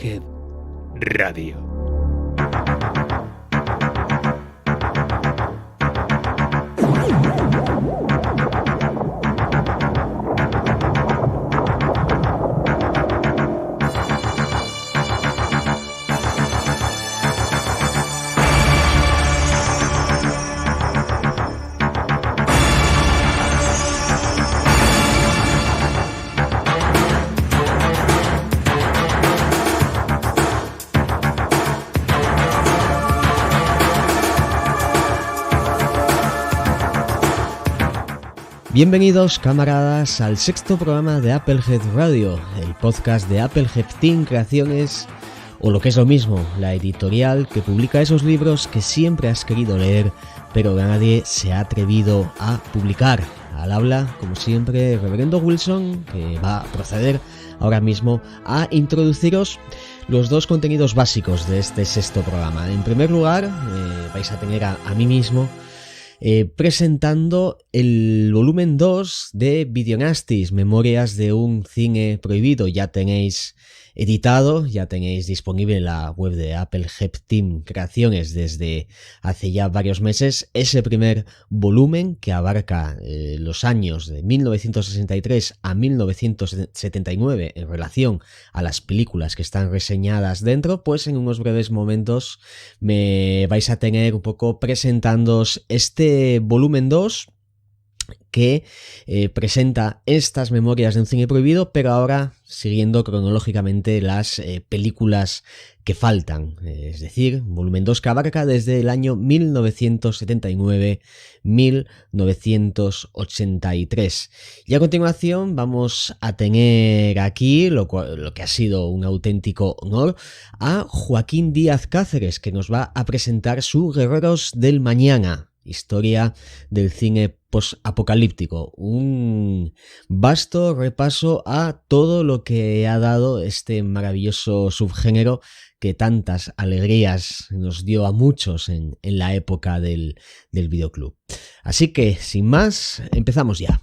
Applehead Radio. Bienvenidos, camaradas, al sexto programa de Applehead Radio, el podcast de Applehead Team Creaciones, o lo que es lo mismo, la editorial que publica esos libros que siempre has querido leer, pero que nadie se ha atrevido a publicar. Al habla, como siempre, Reverendo Wilson, que va a proceder ahora mismo a introduciros los dos contenidos básicos de este sexto programa. En primer lugar, vais a tener a mí mismo presentando el volumen 2 de Videonastis, Memorias de un cine prohibido. Ya tenéis editado, ya tenéis disponible en la web de Applehead Team Creaciones desde hace ya varios meses ese primer volumen que abarca los años de 1963 a 1979 en relación a las películas que están reseñadas dentro. Pues en unos breves momentos me vais a tener un poco presentándoos este volumen 2 que presenta estas memorias de un cine prohibido, pero ahora siguiendo cronológicamente las películas que faltan, es decir, volumen 2 que abarca desde el año 1979-1983. Y a continuación vamos a tener aquí lo que ha sido un auténtico honor a Joaquín Díaz Cáceres, que nos va a presentar su Guerreros del Mañana, historia del cine post-apocalíptico, un vasto repaso a todo lo que ha dado este maravilloso subgénero que tantas alegrías nos dio a muchos en la época del videoclub. Así que, sin más, empezamos ya.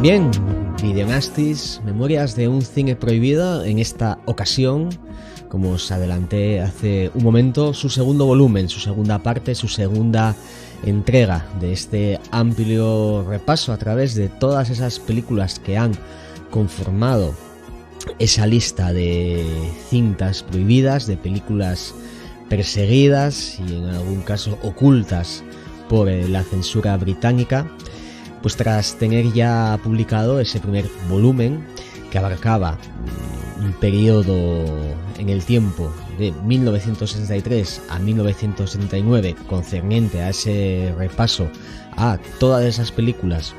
Bien, Videonastis, Memorias de un cine prohibido, en esta ocasión, como os adelanté hace un momento, su segundo volumen, su segunda parte, su segunda entrega de este amplio repaso a través de todas esas películas que han conformado esa lista de cintas prohibidas, de películas perseguidas y en algún caso ocultas por la censura británica. Pues tras tener ya publicado ese primer volumen que abarcaba un periodo en el tiempo de 1963 a 1979 concerniente a ese repaso a todas esas películas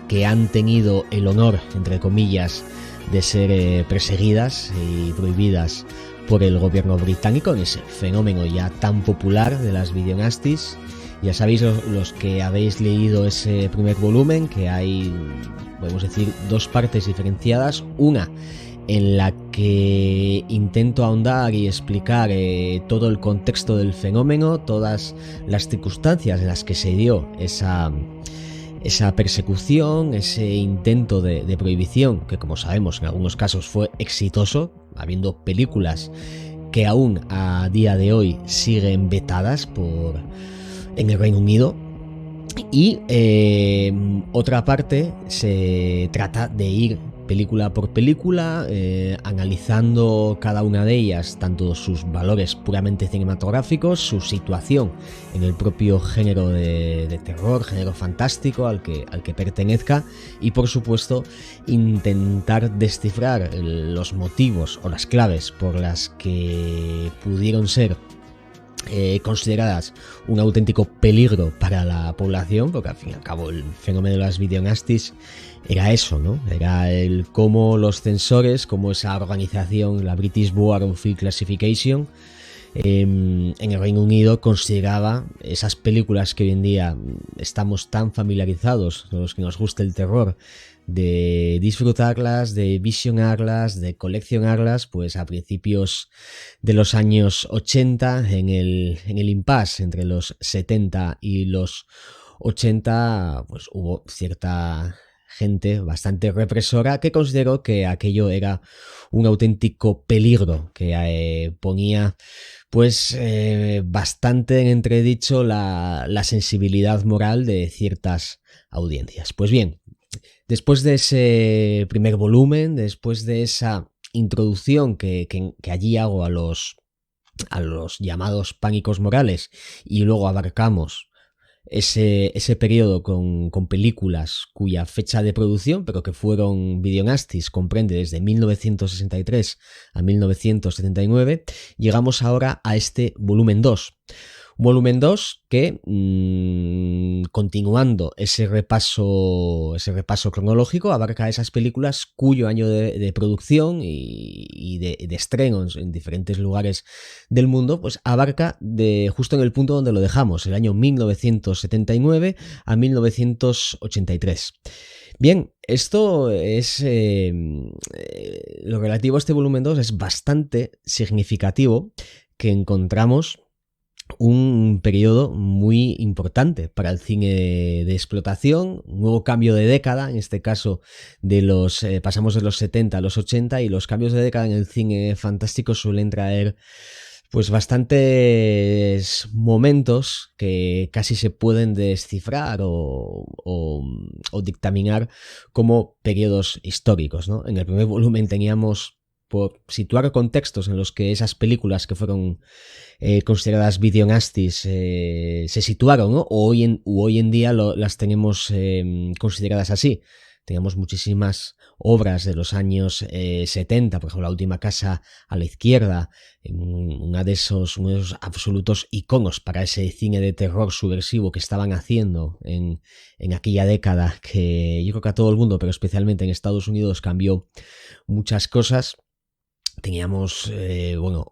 que han tenido el honor, entre comillas, de ser perseguidas y prohibidas por el gobierno británico, en ese fenómeno ya tan popular de las videonastis. Ya sabéis, los que habéis leído ese primer volumen, que hay, podemos decir, dos partes diferenciadas. Una en la que intento ahondar y explicar todo el contexto del fenómeno, todas las circunstancias en las que se dio esa persecución, ese intento de prohibición, que como sabemos en algunos casos fue exitoso, habiendo películas que aún a día de hoy siguen vetadas en el Reino Unido. Y otra parte se trata de ir película por película, analizando cada una de ellas, tanto sus valores puramente cinematográficos, su situación en el propio género de terror, género fantástico al que pertenezca, y por supuesto intentar descifrar los motivos o las claves por las que pudieron ser consideradas un auténtico peligro para la población, porque al fin y al cabo el fenómeno de las videonastis era eso, ¿no? Era el cómo los censores, cómo esa organización, la British Board of Film Classification, en el Reino Unido consideraba esas películas que hoy en día estamos tan familiarizados, los que nos gusta el terror, de disfrutarlas, de visionarlas, de coleccionarlas, pues a principios de los años 80, en el impasse entre los 70 y los 80, pues hubo cierta gente bastante represora que consideró que aquello era un auténtico peligro, que ponía pues bastante en entredicho la sensibilidad moral de ciertas audiencias. Pues bien, después de ese primer volumen, después de esa introducción que allí hago a los llamados pánicos morales, y luego abarcamos ese periodo con películas cuya fecha de producción, pero que fueron videonastis, comprende desde 1963 a 1979, llegamos ahora a este volumen 2. Un volumen 2 que, continuando ese repaso cronológico, abarca esas películas cuyo año de producción y de estreno en diferentes lugares del mundo, pues abarca justo en el punto donde lo dejamos, el año 1979 a 1983. Bien, esto es lo relativo a este volumen 2 es bastante significativo, que encontramos un periodo muy importante para el cine de explotación, un nuevo cambio de década, en este caso pasamos de los 70 a los 80, y los cambios de década en el cine fantástico suelen traer pues bastantes momentos que casi se pueden descifrar o dictaminar como periodos históricos, ¿no? En el primer volumen teníamos, por situar contextos en los que esas películas que fueron consideradas videonastis se situaron, ¿no? Hoy en día las tenemos consideradas así. Teníamos muchísimas obras de los años 70, por ejemplo, La última casa a la izquierda, uno de esos absolutos iconos para ese cine de terror subversivo que estaban haciendo en aquella década, que yo creo que a todo el mundo, pero especialmente en Estados Unidos, cambió muchas cosas. Teníamos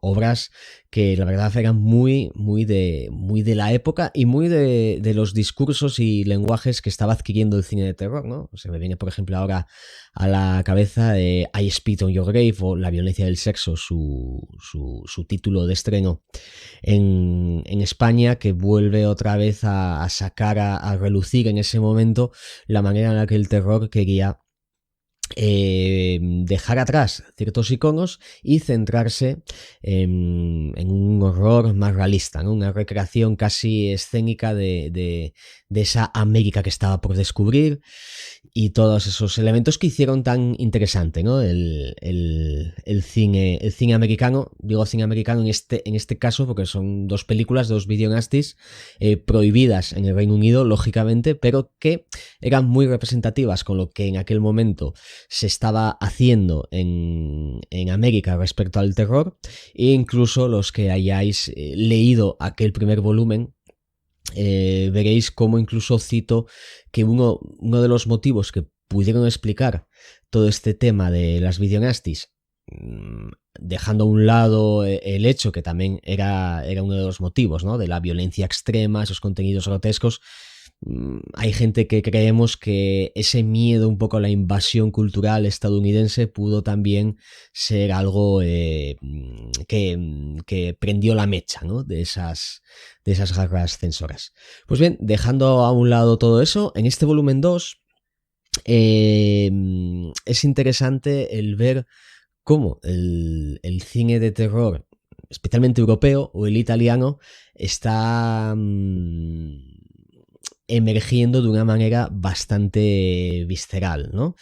obras que la verdad eran muy de la época y muy de los discursos y lenguajes que estaba adquiriendo el cine de terror, ¿no? Se me viene, por ejemplo, ahora a la cabeza I Spit on Your Grave, o La violencia del sexo, su título de estreno en España, que vuelve otra vez a sacar a relucir en ese momento la manera en la que el terror quería dejar atrás ciertos iconos y centrarse en un horror más realista, ¿no? Una recreación casi escénica de esa América que estaba por descubrir, y todos esos elementos que hicieron tan interesante, ¿no? el cine americano. Digo cine americano en este caso porque son dos películas, dos videonastis prohibidas en el Reino Unido, lógicamente, pero que eran muy representativas con lo que en aquel momento se estaba haciendo en América respecto al terror. E incluso los que hayáis leído aquel primer volumen, veréis cómo incluso cito que uno de los motivos que pudieron explicar todo este tema de las videonastis, dejando a un lado el hecho que también era uno de los motivos, ¿no?, de la violencia extrema, esos contenidos grotescos. Hay gente que creemos que ese miedo un poco a la invasión cultural estadounidense pudo también ser algo que prendió la mecha, ¿no?, de esas garras censoras. Pues bien, dejando a un lado todo eso, en este volumen 2 es interesante el ver cómo el cine de terror, especialmente europeo o el italiano, está emergiendo de una manera bastante visceral, ¿no?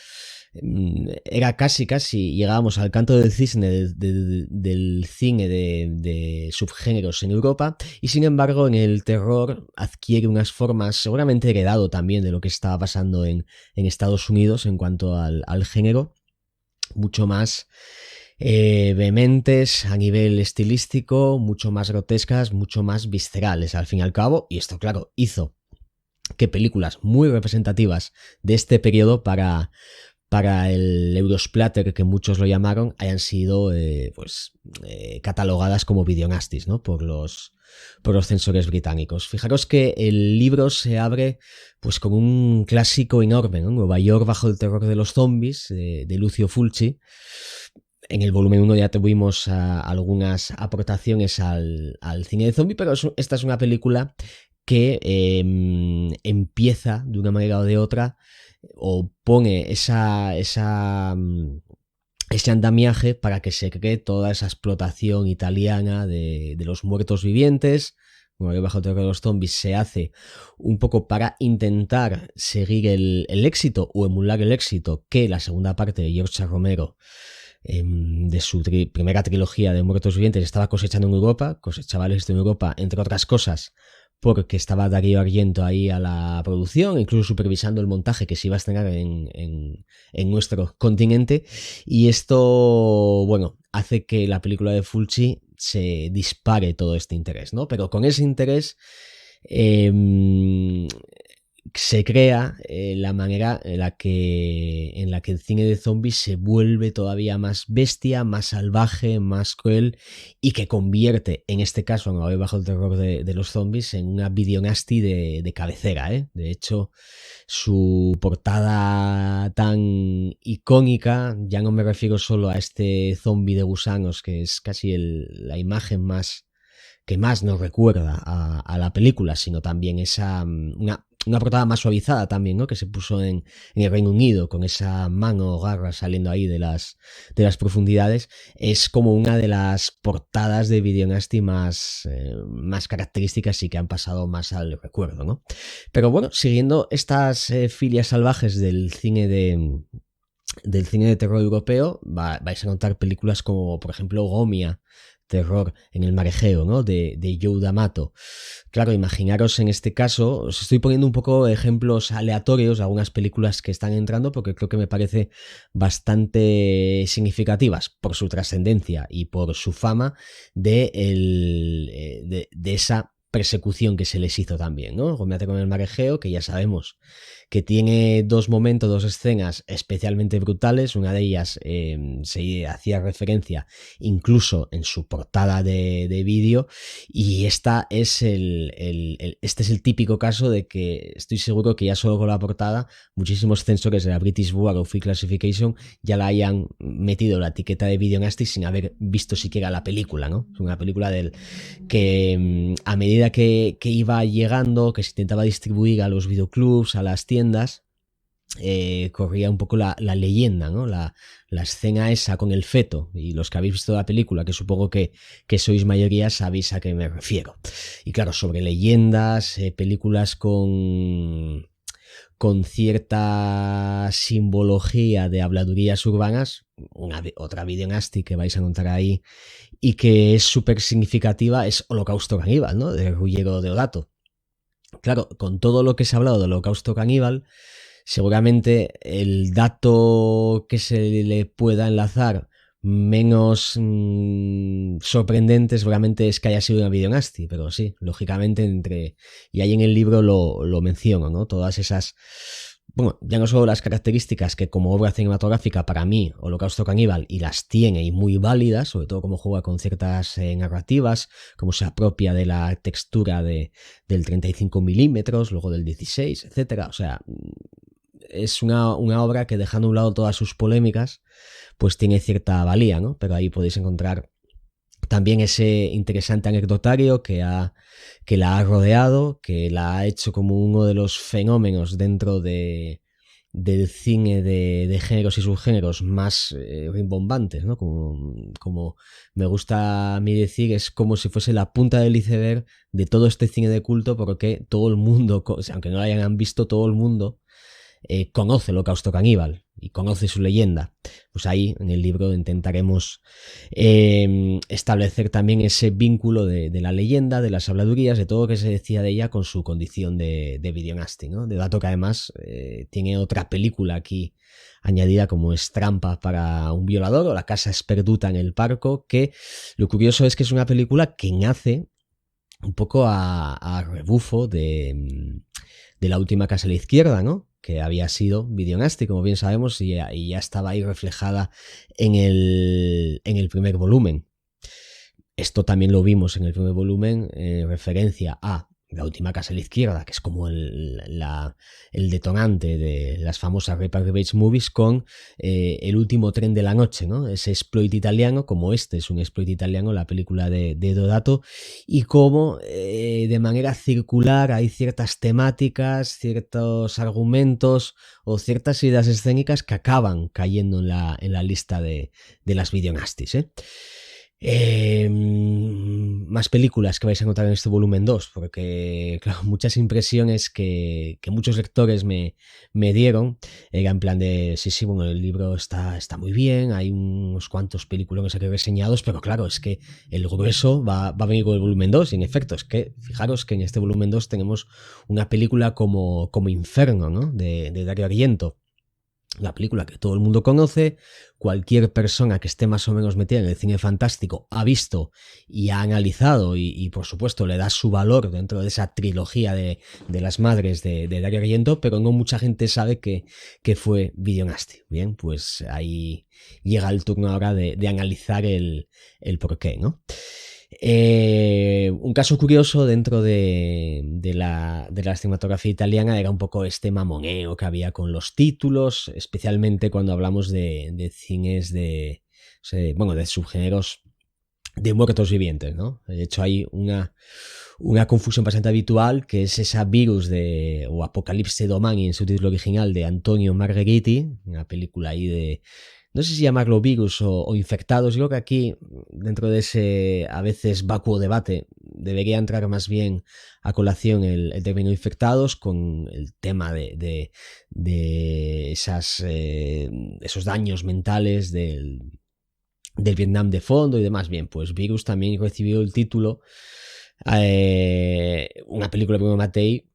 era casi, llegábamos al canto del cisne del cine de subgéneros en Europa, y sin embargo en el terror adquiere unas formas, seguramente heredado también de lo que estaba pasando en Estados Unidos en cuanto al género, mucho más vehementes a nivel estilístico, mucho más grotescas, mucho más viscerales al fin y al cabo, y esto claro hizo que películas muy representativas de este periodo para el Eurosplatter, que muchos lo llamaron, hayan sido catalogadas como videonastis, ¿no? por los censores británicos. Fijaros que el libro se abre pues con un clásico enorme, ¿no? Nueva York bajo el terror de los zombies, de Lucio Fulci. En el volumen 1 ya tuvimos algunas aportaciones al cine de zombie, pero esta es una película que empieza de una manera o de otra, o pone ese andamiaje para que se cree toda esa explotación italiana de los muertos vivientes. Bueno, bajo el terror de los zombies se hace un poco para intentar seguir el éxito o emular el éxito que la segunda parte de George Romero, de su primera trilogía de muertos vivientes, estaba cosechando en Europa, cosechaba el éxito en Europa, entre otras cosas, porque estaba Darío Argento ahí a la producción, incluso supervisando el montaje que se iba a estrenar en nuestro continente, y esto, bueno, hace que la película de Fulci se dispare todo este interés, ¿no? Pero con ese interés se crea la manera en la que el cine de zombies se vuelve todavía más bestia, más salvaje, más cruel, y que convierte, en este caso, en Nueva bajo el terror de los zombies, en una videonasti de cabecera, ¿eh? De hecho, su portada tan icónica, ya no me refiero solo a este zombie de gusanos, que es casi la imagen que más nos recuerda a la película, sino también una portada más suavizada también, ¿no? Que se puso en el Reino Unido, con esa mano o garra saliendo ahí de las profundidades. Es como una de las portadas de videonasti más características y que han pasado más al recuerdo, ¿no? Pero bueno, siguiendo estas filias salvajes del cine de terror europeo, vais a encontrar películas como, por ejemplo, Gomia, terror en el mar Egeo, ¿no? de Joe D'Amato. Claro, imaginaros en este caso, os estoy poniendo un poco ejemplos aleatorios de algunas películas que están entrando porque creo que me parece bastante significativas por su trascendencia y por su fama de esa persecución que se les hizo también, ¿no? Gómate con el mar Egeo, que ya sabemos que tiene dos momentos, dos escenas especialmente brutales. Una de ellas se hacía referencia incluso en su portada de vídeo, y este es el típico caso de que estoy seguro que ya solo con la portada muchísimos censores de la British Board of Film Classification ya la hayan metido la etiqueta de videonasty sin haber visto siquiera la película, ¿no? Es una película que a medida que iba llegando, que se intentaba distribuir a los videoclubs, a las tiendas, corría un poco la leyenda, ¿no? La escena esa con el feto, y los que habéis visto la película, que supongo que sois mayoría, sabéis a qué me refiero. Y claro, sobre leyendas, películas con cierta simbología de habladurías urbanas, otra videonasty que vais a encontrar ahí y que es súper significativa es Holocausto Caníbal, ¿no? De Ruggero Deodato. Claro, con todo lo que se ha hablado del Holocausto Caníbal, seguramente el dato que se le pueda enlazar menos sorprendente seguramente es que haya sido una videonasty, pero sí, lógicamente y ahí en el libro lo menciono, ¿no? Todas esas, bueno, ya no solo las características que como obra cinematográfica para mí Holocausto Caníbal, y las tiene y muy válidas, sobre todo como juega con ciertas narrativas, como se apropia de la textura del 35 milímetros, luego del 16, etcétera. O sea, es una obra que, dejando a un lado todas sus polémicas, pues tiene cierta valía, ¿no? Pero ahí podéis encontrar también ese interesante anecdotario que la ha rodeado, que la ha hecho como uno de los fenómenos dentro del cine de géneros y subgéneros más rimbombantes, ¿no? Como me gusta a mí decir, es como si fuese la punta del iceberg de todo este cine de culto, porque todo el mundo, aunque no lo hayan visto, todo el mundo conoce el Holocausto Caníbal, y conoce su leyenda. Pues ahí en el libro intentaremos establecer también ese vínculo de la leyenda, de las habladurías, de todo lo que se decía de ella con su condición de videonasty, ¿no? De dato que además tiene otra película aquí añadida como es Trampa para un violador o La casa esperduta en el parco, que lo curioso es que es una película que nace un poco a rebufo de La última casa a la izquierda, ¿no? Que había sido videonasty, como bien sabemos, y ya estaba ahí reflejada en el primer volumen. Esto también lo vimos en el primer volumen en referencia a La última casa a la izquierda, que es como el detonante de las famosas Reaper Revenge movies, con El último tren de la noche, ¿no? Ese exploit italiano, como este es un exploit italiano, la película de Deodato, y cómo de manera circular hay ciertas temáticas, ciertos argumentos o ciertas ideas escénicas que acaban cayendo en la lista de las videonasties, más películas que vais a encontrar en este volumen 2, porque claro, muchas impresiones que muchos lectores me dieron era en plan de sí, bueno, el libro está muy bien, hay unos cuantos peliculones aquí reseñados, pero claro, es que el grueso va a venir con el volumen 2, y en efecto, es que fijaros que en este volumen 2 tenemos una película como Inferno, ¿no? de Dario Argento. La película que todo el mundo conoce, cualquier persona que esté más o menos metida en el cine fantástico ha visto y ha analizado y por supuesto le da su valor dentro de esa trilogía de las madres de Dario Argento, pero no mucha gente sabe que fue videonasty. Bien, pues ahí llega el turno ahora de analizar el porqué, ¿no? Un caso curioso dentro de la cinematografía italiana era un poco este mamoneo que había con los títulos, especialmente cuando hablamos de cines de subgéneros de muertos vivientes, ¿no? De hecho hay una confusión bastante habitual, que es esa virus o Apocalipse Domani en su título original, de Antonio Margheriti, una película ahí de, no sé si llamarlo virus o infectados. Yo creo que aquí, dentro de ese a veces vacuo debate, debería entrar más bien a colación el término infectados, con el tema de esos daños mentales del Vietnam de fondo y demás. Bien, pues Virus también recibió el título, una película de Bruno Mattei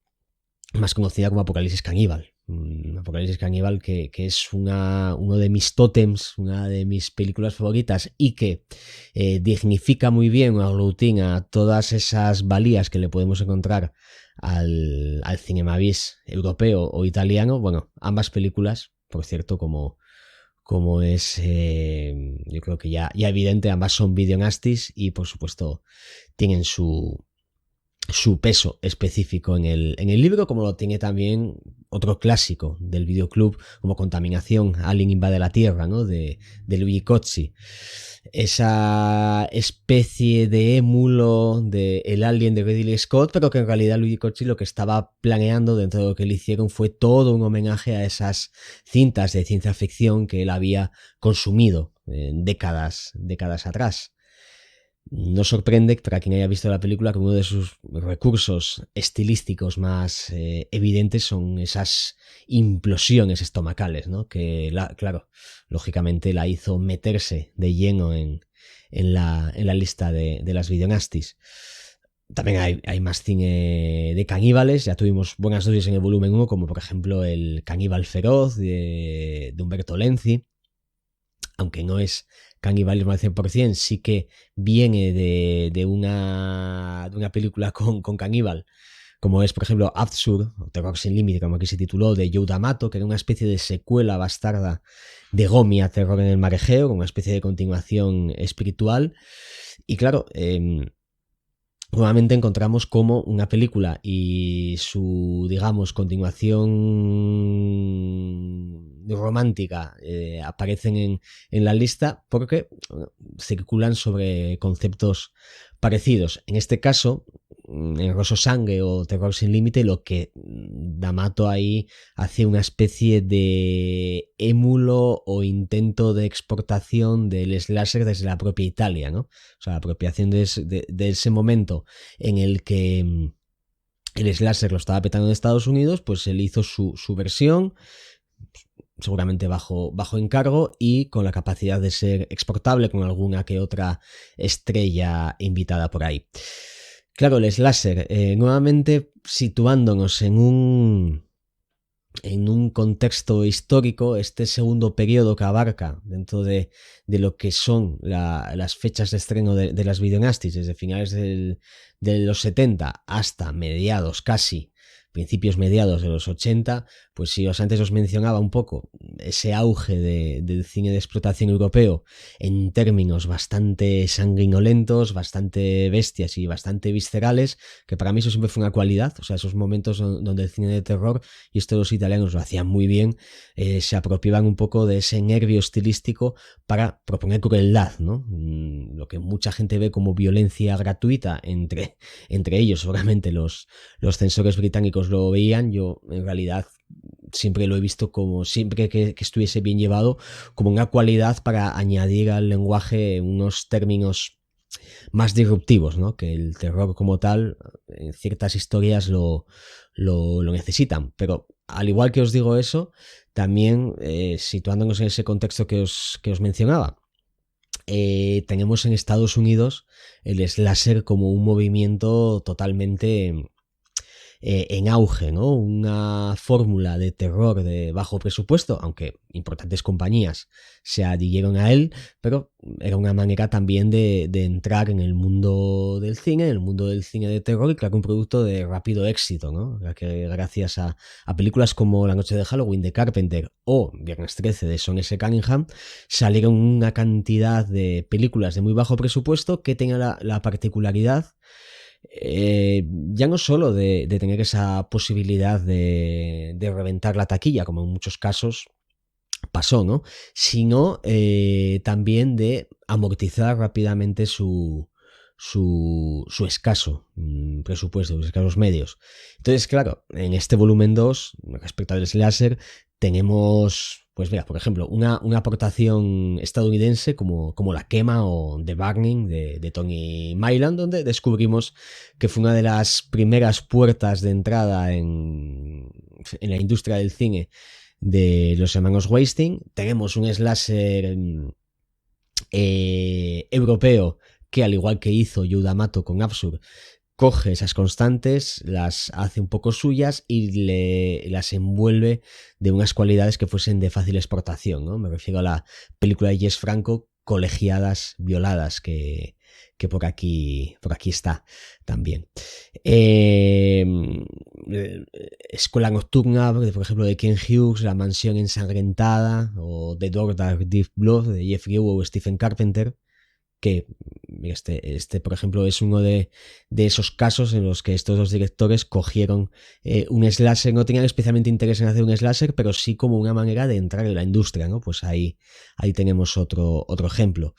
más conocida como Apocalipsis Caníbal. Apocalipsis Caníbal, que es uno de mis tótems, una de mis películas favoritas, y que dignifica muy bien o aglutina todas esas valías que le podemos encontrar al cinema bis europeo o italiano. Bueno, ambas películas, por cierto, como es, yo creo que ya evidente, ambas son videonasties y por supuesto tienen su peso específico en el libro, como lo tiene también otro clásico del videoclub como Contaminación, Alien invade la Tierra, ¿no? de Luigi Cozzi. Esa especie de émulo de el Alien de Ridley Scott, pero que en realidad Luigi Cozzi lo que estaba planeando dentro de lo que le hicieron fue todo un homenaje a esas cintas de ciencia ficción que él había consumido décadas atrás. No sorprende, para quien haya visto la película, que uno de sus recursos estilísticos más evidentes son esas implosiones estomacales, ¿no? Que, claro, lógicamente la hizo meterse de lleno en la lista de las videonasties. También hay más cine de caníbales. Ya tuvimos buenas dosis en el volumen 1, como por ejemplo El caníbal feroz de Umberto Lenzi, aunque no es canibalismo al 100%, sí que viene de una película con caníbal, como es por ejemplo Absurd, o Terror sin límite, como aquí se tituló, de Joe D'Amato, que era una especie de secuela bastarda de Gomia, Terror en el mar Egeo, con una especie de continuación espiritual. Y claro, nuevamente encontramos como una película y su, digamos, continuación romántica aparecen en la lista porque circulan sobre conceptos parecidos. En este caso, en Rosso Sangue o Terror sin límite, lo que D'Amato ahí hace una especie de émulo o intento de exportación del slasher desde la propia Italia, ¿no? O sea, la apropiación de ese momento en el que el slasher lo estaba petando en Estados Unidos, pues él hizo su versión, seguramente bajo encargo y con la capacidad de ser exportable con alguna que otra estrella invitada por ahí. Claro, el slasher, nuevamente situándonos en un contexto histórico, este segundo periodo que abarca dentro de lo que son las fechas de estreno de las videonastis, desde finales de los 70 hasta principios mediados de los 80, pues si antes os mencionaba un poco ese auge del cine de explotación europeo en términos bastante sanguinolentos, bastante bestias y bastante viscerales, que para mí eso siempre fue una cualidad, o sea, esos momentos donde el cine de terror, y esto los italianos lo hacían muy bien, se apropiaban un poco de ese nervio estilístico para proponer crueldad, ¿no? Lo que mucha gente ve como violencia gratuita, entre ellos seguramente los censores británicos lo veían, yo en realidad siempre lo he visto como, siempre que estuviese bien llevado, como una cualidad para añadir al lenguaje unos términos más disruptivos, ¿no? Que el terror como tal, en ciertas historias lo necesitan, pero al igual que os digo eso, también situándonos en ese contexto que os mencionaba, tenemos en Estados Unidos el slasher como un movimiento totalmente en auge, ¿no? Una fórmula de terror de bajo presupuesto, aunque importantes compañías se adhirieron a él, pero era una manera también de entrar en el mundo del cine, de terror, y crear un producto de rápido éxito, ¿no? Que gracias a películas como La noche de Halloween de Carpenter o Viernes 13 de Sean S. Cunningham, salieron una cantidad de películas de muy bajo presupuesto que tenían la particularidad ya no solo de tener esa posibilidad de reventar la taquilla, como en muchos casos pasó, ¿no? Sino también de amortizar rápidamente su escaso presupuesto, sus escasos medios. Entonces, claro, en este volumen 2, respecto al slasher, tenemos, pues mira, por ejemplo, una aportación estadounidense como La quema o The Burning de Tony Mylan, donde descubrimos que fue una de las primeras puertas de entrada en la industria del cine de los hermanos Weinstein. Tenemos un slasher europeo que, al igual que hizo Joe D'Amato con Absurd, coge esas constantes, las hace un poco suyas y las envuelve de unas cualidades que fuesen de fácil exportación, ¿no? Me refiero a la película de Jess Franco, Colegiadas violadas, que por aquí está también. Escuela nocturna, por ejemplo, de Ken Hughes, La mansión ensangrentada, o The Dark Deep Blood de Jeffrey Wu o Stephen Carpenter, que este por ejemplo es uno de esos casos en los que estos dos directores cogieron un slasher, no tenían especialmente interés en hacer un slasher, pero sí como una manera de entrar en la industria, ¿no? Pues ahí tenemos otro ejemplo.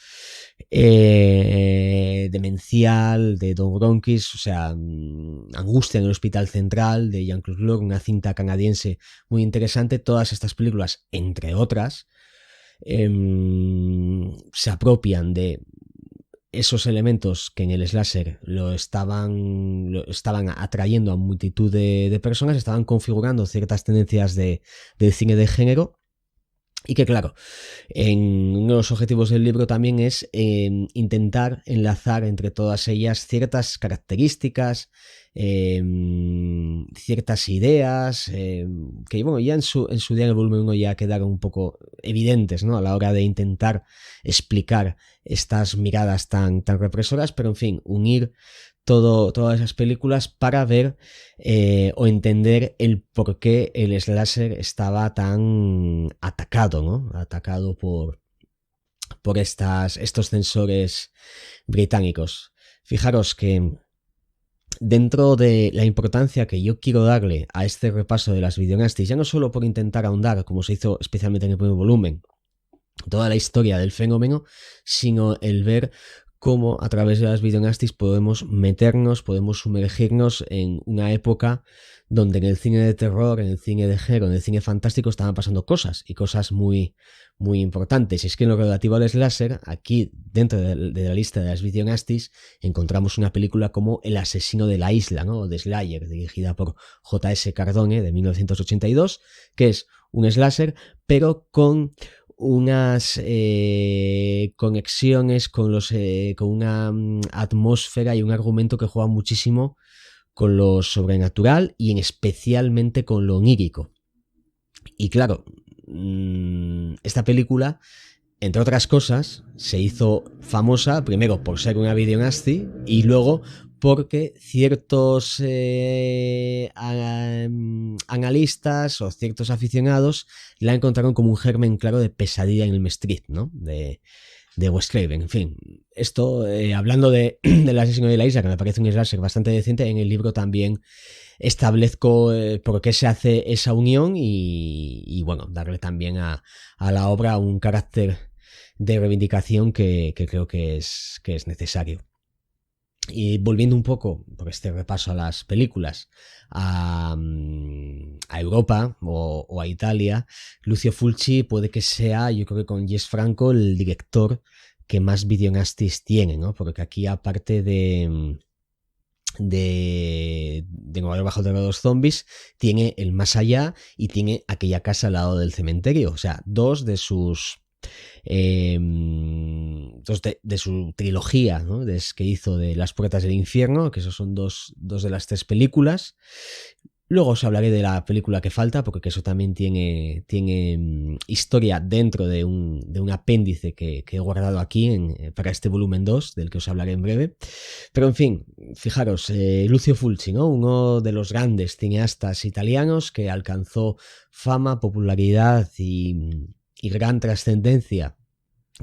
Demencial de Don Bronquis, o sea, Angustia en el Hospital Central de Jean-Claude Lore, una cinta canadiense muy interesante. Todas estas películas, entre otras, se apropian de esos elementos que en el slasher lo estaban atrayendo a multitud de personas, estaban configurando ciertas tendencias del cine de género. Y que claro, uno de los objetivos del libro también es intentar enlazar entre todas ellas ciertas características, ciertas ideas, que bueno, ya en su día en el volumen 1 ya quedaron un poco evidentes, ¿no? A la hora de intentar explicar estas miradas tan represoras, pero en fin, unir todas esas películas para ver o entender el por qué el slasher estaba tan atacado, ¿no? Atacado por estos censores británicos. Fijaros que dentro de la importancia que yo quiero darle a este repaso de las videonastis, ya no solo por intentar ahondar, como se hizo especialmente en el primer volumen, toda la historia del fenómeno, sino el ver cómo a través de las videonastis podemos meternos, podemos sumergirnos en una época donde en el cine de terror, en el cine de género, en el cine fantástico estaban pasando cosas, y cosas muy, muy importantes. Y es que en lo relativo al slasher, aquí dentro de la lista de las videonastis encontramos una película como El asesino de la isla, ¿no? O The Slayer, dirigida por J.S. Cardone, de 1982, que es un slasher, pero con unas conexiones con una atmósfera y un argumento que juega muchísimo con lo sobrenatural y especialmente con lo onírico. Y claro, esta película, entre otras cosas, se hizo famosa primero por ser una video nasty y luego porque ciertos analistas o ciertos aficionados la encontraron como un germen claro de Pesadilla en Elm Street, ¿no? De Wes Craven. En fin, esto, hablando del asesino de la isla, que me parece un slasher bastante decente, en el libro también establezco por qué se hace esa unión y bueno, darle también a la obra un carácter de reivindicación que creo que es necesario. Y volviendo un poco, por este repaso a las películas, a Europa o a Italia, Lucio Fulci puede que sea, yo creo que con Jess Franco, el director que más videonastis tiene, ¿no? Porque aquí, aparte de Nueva York bajo el terror de los zombies, tiene El Más Allá y tiene Aquella casa al lado del cementerio. O sea, dos de sus de su trilogía, ¿no? Que hizo de Las Puertas del Infierno, que esos son dos de las 3 películas. Luego os hablaré de la película que falta, porque eso también tiene historia dentro de un apéndice que he guardado aquí para este volumen 2, del que os hablaré en breve. Pero en fin, fijaros, Lucio Fulci, ¿no? Uno de los grandes cineastas italianos que alcanzó fama, popularidad y gran trascendencia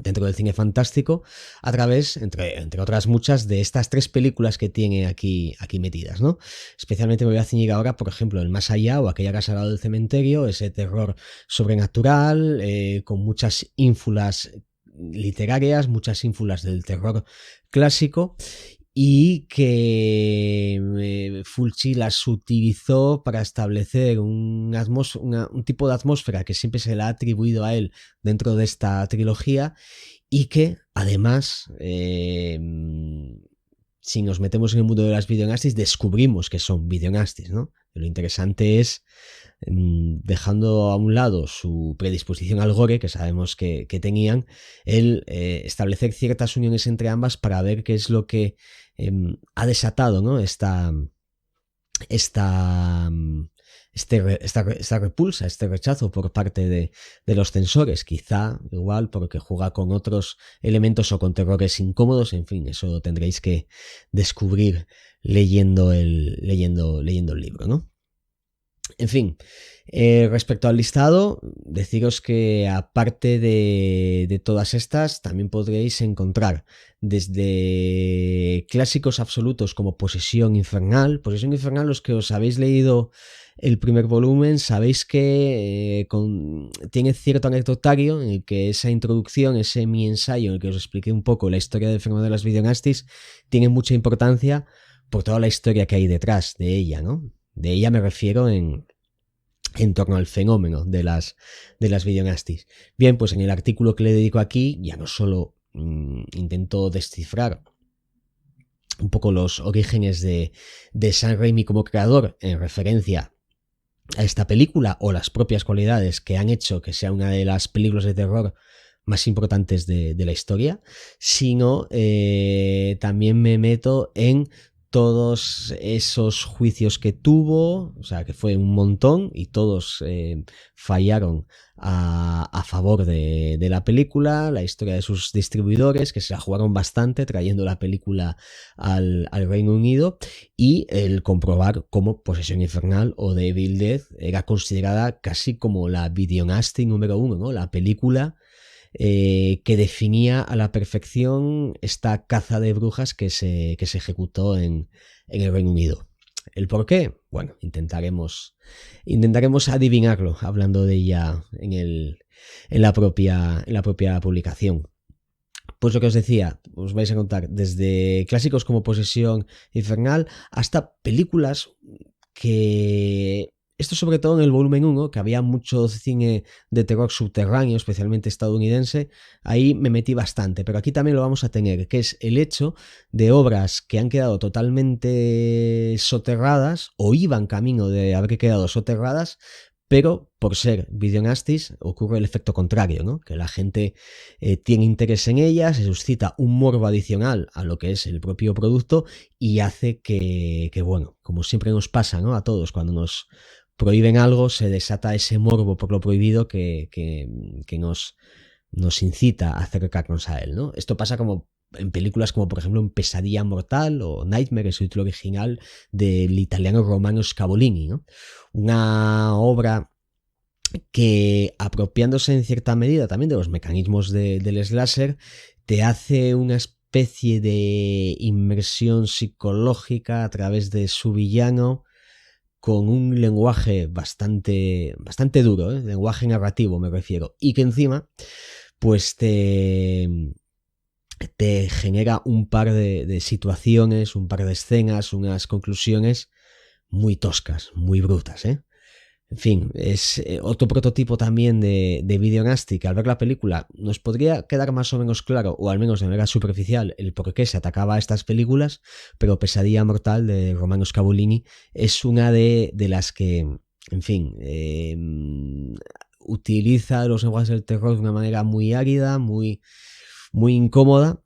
dentro del cine fantástico a través, entre otras muchas, de estas 3 películas que tiene aquí metidas, ¿no? Especialmente me voy a ceñir ahora, por ejemplo, El Más Allá o Aquella casa al lado del cementerio, ese terror sobrenatural, con muchas ínfulas literarias, muchas ínfulas del terror clásico, y que Fulci las utilizó para establecer un tipo de atmósfera que siempre se le ha atribuido a él dentro de esta trilogía y que además, si nos metemos en el mundo de las videonastis, descubrimos que son videonastis, ¿no? Lo interesante es, dejando a un lado su predisposición al gore, que sabemos que tenían, el establecer ciertas uniones entre ambas para ver qué es lo que ha desatado, ¿no? esta repulsa, este rechazo por parte de los censores, quizá igual porque juega con otros elementos o con terrores incómodos. En fin, eso tendréis que descubrir leyendo el libro, ¿no? En fin, respecto al listado, deciros que aparte de todas estas, también podréis encontrar desde clásicos absolutos como Posesión Infernal. Posesión Infernal, los que os habéis leído el primer volumen, sabéis que tiene cierto anecdotario en el que esa introducción, ese mi-ensayo en el que os expliqué un poco la historia del fenómeno de las videonastis, tiene mucha importancia por toda la historia que hay detrás de ella, ¿no? De ella me refiero en torno al fenómeno de las videonastis. Bien, pues en el artículo que le dedico aquí, ya no solo intento descifrar un poco los orígenes de Sam Raimi como creador en referencia a esta película o las propias cualidades que han hecho que sea una de las películas de terror más importantes de la historia, sino también me meto en todos esos juicios que tuvo, o sea, que fue un montón y todos fallaron a favor de la película, la historia de sus distribuidores que se la jugaron bastante trayendo la película al Reino Unido, y el comprobar cómo Posesión Infernal o The Evil Dead era considerada casi como la videonasty número 1, ¿no? La película que definía a la perfección esta caza de brujas que se ejecutó en el Reino Unido. ¿El por qué? Bueno, intentaremos adivinarlo hablando de ella en la propia publicación. Pues lo que os decía, os vais a contar desde clásicos como Posesión Infernal hasta películas que... Esto sobre todo en el volumen 1, que había mucho cine de terror subterráneo, especialmente estadounidense, ahí me metí bastante, pero aquí también lo vamos a tener, que es el hecho de obras que han quedado totalmente soterradas o iban camino de haber quedado soterradas, pero por ser videonastis ocurre el efecto contrario, ¿no? Que la gente tiene interés en ellas, se suscita un morbo adicional a lo que es el propio producto y hace que bueno, como siempre nos pasa, ¿no? A todos, cuando nos prohíben algo, se desata ese morbo por lo prohibido que nos incita a acercarnos a él, ¿no? Esto pasa como en películas como por ejemplo en Pesadilla Mortal o Nightmare, es el título original del italiano Romano Scavolini, ¿no? Una obra que, apropiándose en cierta medida también de los mecanismos del slasher, te hace una especie de inmersión psicológica a través de su villano, con un lenguaje bastante duro, lenguaje narrativo me refiero, y que encima pues te genera un par de situaciones, un par de escenas, unas conclusiones muy toscas, muy brutas, ¿eh? En fin, es otro prototipo también de videonasty que al ver la película nos podría quedar más o menos claro, o al menos de manera superficial, el por qué se atacaba a estas películas, pero Pesadilla Mortal de Romano Scavolini es una de las que, en fin, utiliza los lenguajes del terror de una manera muy árida, muy incómoda,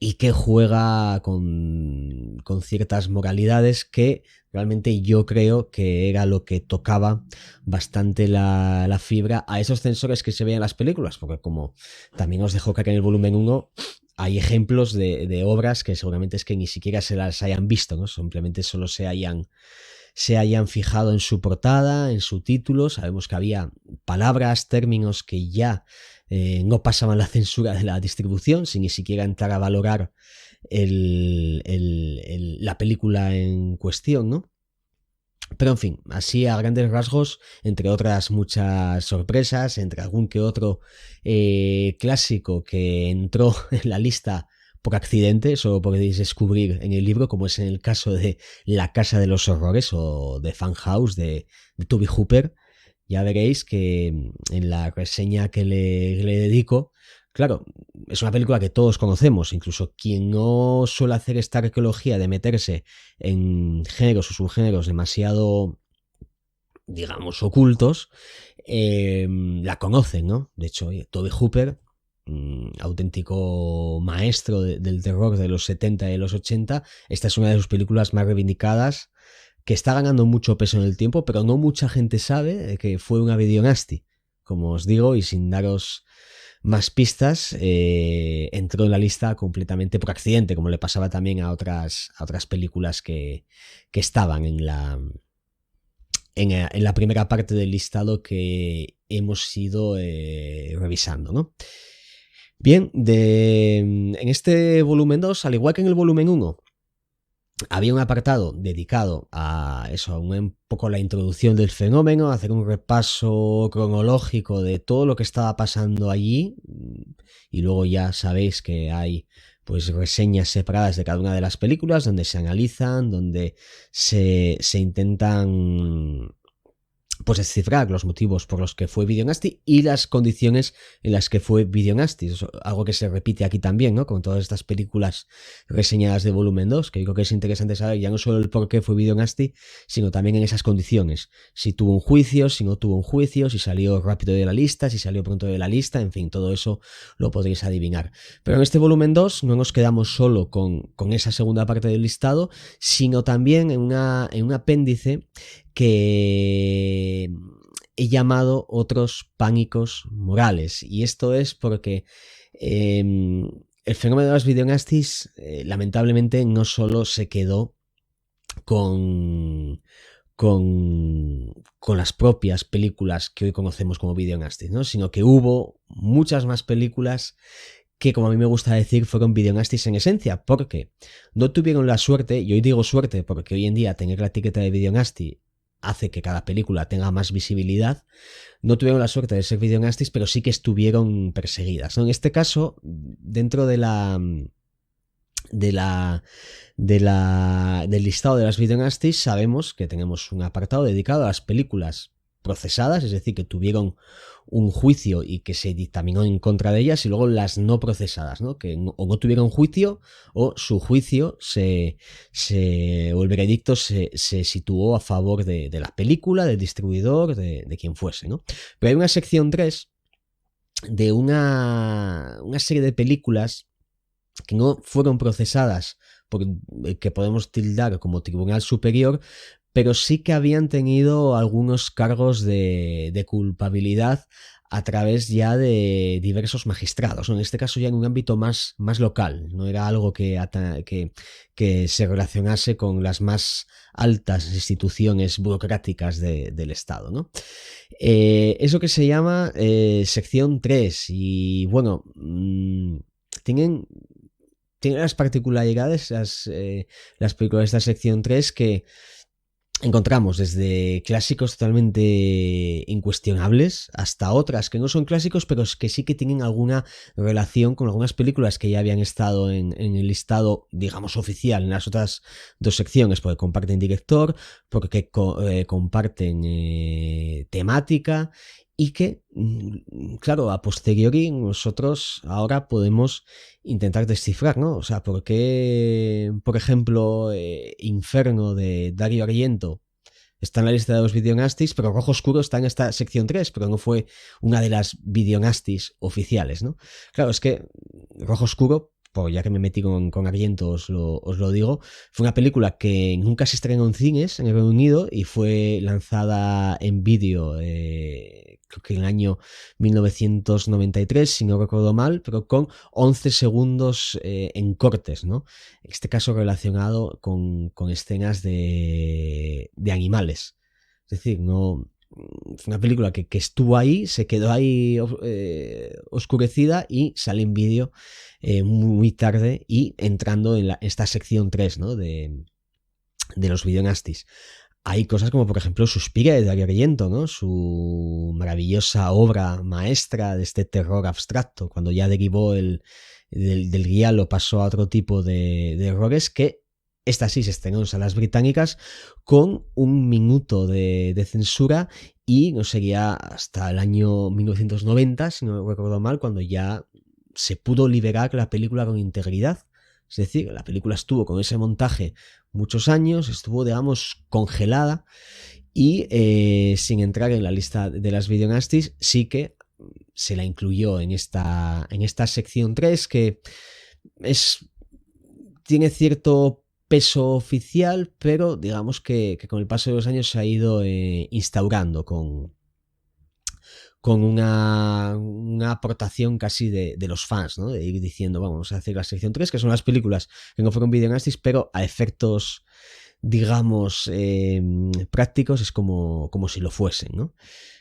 y que juega con ciertas moralidades que realmente yo creo que era lo que tocaba bastante la fibra a esos censores que se veían en las películas, porque como también os dejo caer en el volumen 1, hay ejemplos de obras que seguramente es que ni siquiera se las hayan visto, ¿no? Simplemente solo se hayan fijado en su portada, en su título. Sabemos que había palabras, términos que ya no pasaban la censura de la distribución, sin ni siquiera entrar a valorar la película en cuestión, ¿no? Pero en fin, así a grandes rasgos, entre otras muchas sorpresas, entre algún que otro clásico que entró en la lista por accidente, eso lo podéis descubrir en el libro, como es en el caso de La Casa de los Horrores o de Funhouse de Tobe Hooper. Ya veréis que en la reseña que le dedico, claro, es una película que todos conocemos, incluso quien no suele hacer esta arqueología de meterse en géneros o subgéneros demasiado, digamos, ocultos, la conocen, ¿no? De hecho, Tobe Hooper, auténtico maestro del terror de los 70 y de los 80, esta es una de sus películas más reivindicadas, que está ganando mucho peso en el tiempo, pero no mucha gente sabe que fue una videonasty. Como os digo, y sin daros más pistas, entró en la lista completamente por accidente, como le pasaba también a otras películas que estaban en la primera parte del listado que hemos ido revisando, ¿no? Bien, en este volumen 2, al igual que en el volumen 1, había un apartado dedicado a eso, a un poco la introducción del fenómeno, hacer un repaso cronológico de todo lo que estaba pasando allí, y luego ya sabéis que hay pues reseñas separadas de cada una de las películas donde se analizan, donde se intentan pues descifrar los motivos por los que fue videonasty y las condiciones en las que fue videonasty. Es algo que se repite aquí también, ¿no? Con todas estas películas reseñadas de volumen 2, que yo creo que es interesante saber ya no solo el por qué fue videonasty, sino también en esas condiciones. Si tuvo un juicio, si no tuvo un juicio, si salió rápido de la lista, si salió pronto de la lista, en fin, todo eso lo podréis adivinar. Pero en este volumen 2 no nos quedamos solo con esa segunda parte del listado, sino también en un apéndice que he llamado otros pánicos morales, y esto es porque el fenómeno de las videonastis lamentablemente no solo se quedó con las propias películas que hoy conocemos como videonastis, ¿no? Sino que hubo muchas más películas que, como a mí me gusta decir, fueron videonastis en esencia, porque no tuvieron la suerte, y hoy digo suerte porque hoy en día tener la etiqueta de videonasti hace que cada película tenga más visibilidad, no tuvieron la suerte de ser videonastis, pero sí que estuvieron perseguidas, ¿no? En este caso, dentro del listado de las videonastis, sabemos que tenemos un apartado dedicado a las películas procesadas, es decir, que tuvieron un juicio y que se dictaminó en contra de ellas, y luego las no procesadas, ¿no? Que o no tuvieron juicio o su juicio o el veredicto se situó a favor de la película, del distribuidor, de quien fuese, ¿no? Pero hay una sección 3 de una serie de películas que no fueron procesadas por que podemos tildar como tribunal superior, pero sí que habían tenido algunos cargos de culpabilidad a través ya de diversos magistrados, ¿no? En este caso ya en un ámbito más local, no era algo que se relacionase con las más altas instituciones burocráticas del Estado, ¿no? Eso que se llama sección 3, y bueno, tienen las particularidades las películas de esta sección 3 que encontramos desde clásicos totalmente incuestionables hasta otras que no son clásicos, pero que sí que tienen alguna relación con algunas películas que ya habían estado en el listado, digamos, oficial en las otras dos secciones, porque comparten director, porque comparten temática, y que, claro, a posteriori nosotros ahora podemos intentar descifrar, ¿no? O sea, ¿por qué, por ejemplo, Inferno de Dario Argento está en la lista de los videonastis, pero Rojo Oscuro está en esta sección 3, pero no fue una de las videonastis oficiales, ¿no? Claro, es que Rojo Oscuro, pues ya que me metí con Argento, os lo digo, fue una película que nunca se estrenó en cines en el Reino Unido y fue lanzada en vídeo, creo que en el año 1993, si no recuerdo mal, pero con 11 segundos en cortes, ¿no? En este caso relacionado con escenas de animales. Es decir, no... Fue una película que estuvo ahí, se quedó ahí oscurecida y sale en vídeo muy tarde y entrando en esta sección 3, ¿no? de los videonastis. Hay cosas como, por ejemplo, Suspiria de Dario Argento, ¿no? Su maravillosa obra maestra de este terror abstracto, cuando ya derivó del guión, lo pasó a otro tipo de errores, que esta sí se estrenó en salas británicas con 1 minuto de censura, y no sería hasta el año 1990, si no recuerdo mal, cuando ya se pudo liberar la película con integridad. Es decir, la película estuvo con ese montaje muchos años, estuvo, digamos, congelada, y sin entrar en la lista de las videonastis, sí que se la incluyó en esta sección 3, que tiene cierto peso oficial, pero digamos que con el paso de los años se ha ido instaurando con una aportación casi de los fans, ¿no? De ir diciendo, vamos a hacer la sección 3, que son las películas que no fueron videonastis, pero a efectos, digamos, prácticos es como si lo fuesen, ¿no?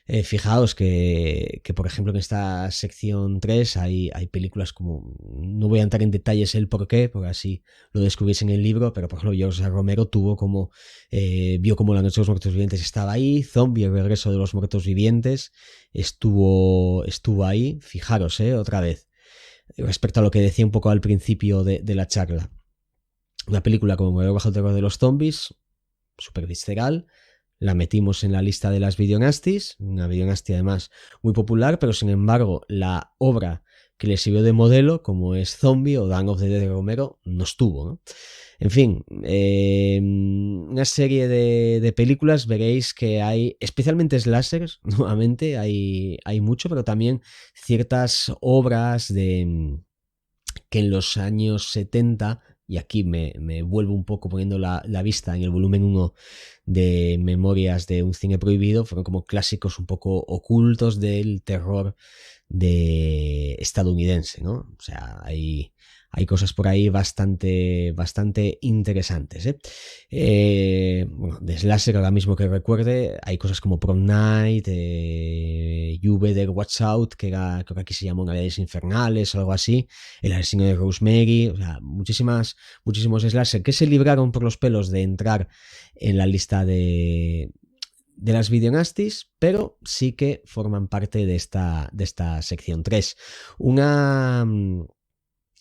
Fijaos que, por ejemplo, en esta sección 3 hay películas como... No voy a entrar en detalles el por qué, porque así lo descubrís en el libro, pero por ejemplo George Romero vio como La Noche de los Muertos Vivientes estaba ahí, Zombie, El Regreso de los Muertos Vivientes, estuvo ahí. Fijaros, otra vez, respecto a lo que decía un poco al principio de la charla. Una película como El Bajo Terror de los Zombies, súper visceral, la metimos en la lista de las videonastis, una videonasti además muy popular, pero sin embargo la obra que le sirvió de modelo, como es Zombie o Dawn of the Dead de Romero, no estuvo, ¿no? En fin, una serie de películas, veréis que hay, especialmente slashers, nuevamente hay mucho, pero también ciertas obras que en los años 70, y aquí me vuelvo un poco poniendo la vista en el volumen 1 de Memorias de un Cine Prohibido, fueron como clásicos un poco ocultos del terror estadounidense, ¿no? O sea, hay cosas por ahí bastante interesantes, bueno, de slasher ahora mismo que recuerde, hay cosas como Prom Night, You Better Watch Out, creo que aquí se llama Navidades Infernales o algo así, El Asesino de Rosemary, o sea, muchísimos slasher que se libraron por los pelos de entrar en la lista de las videonastis, pero sí que forman parte de esta sección 3. Una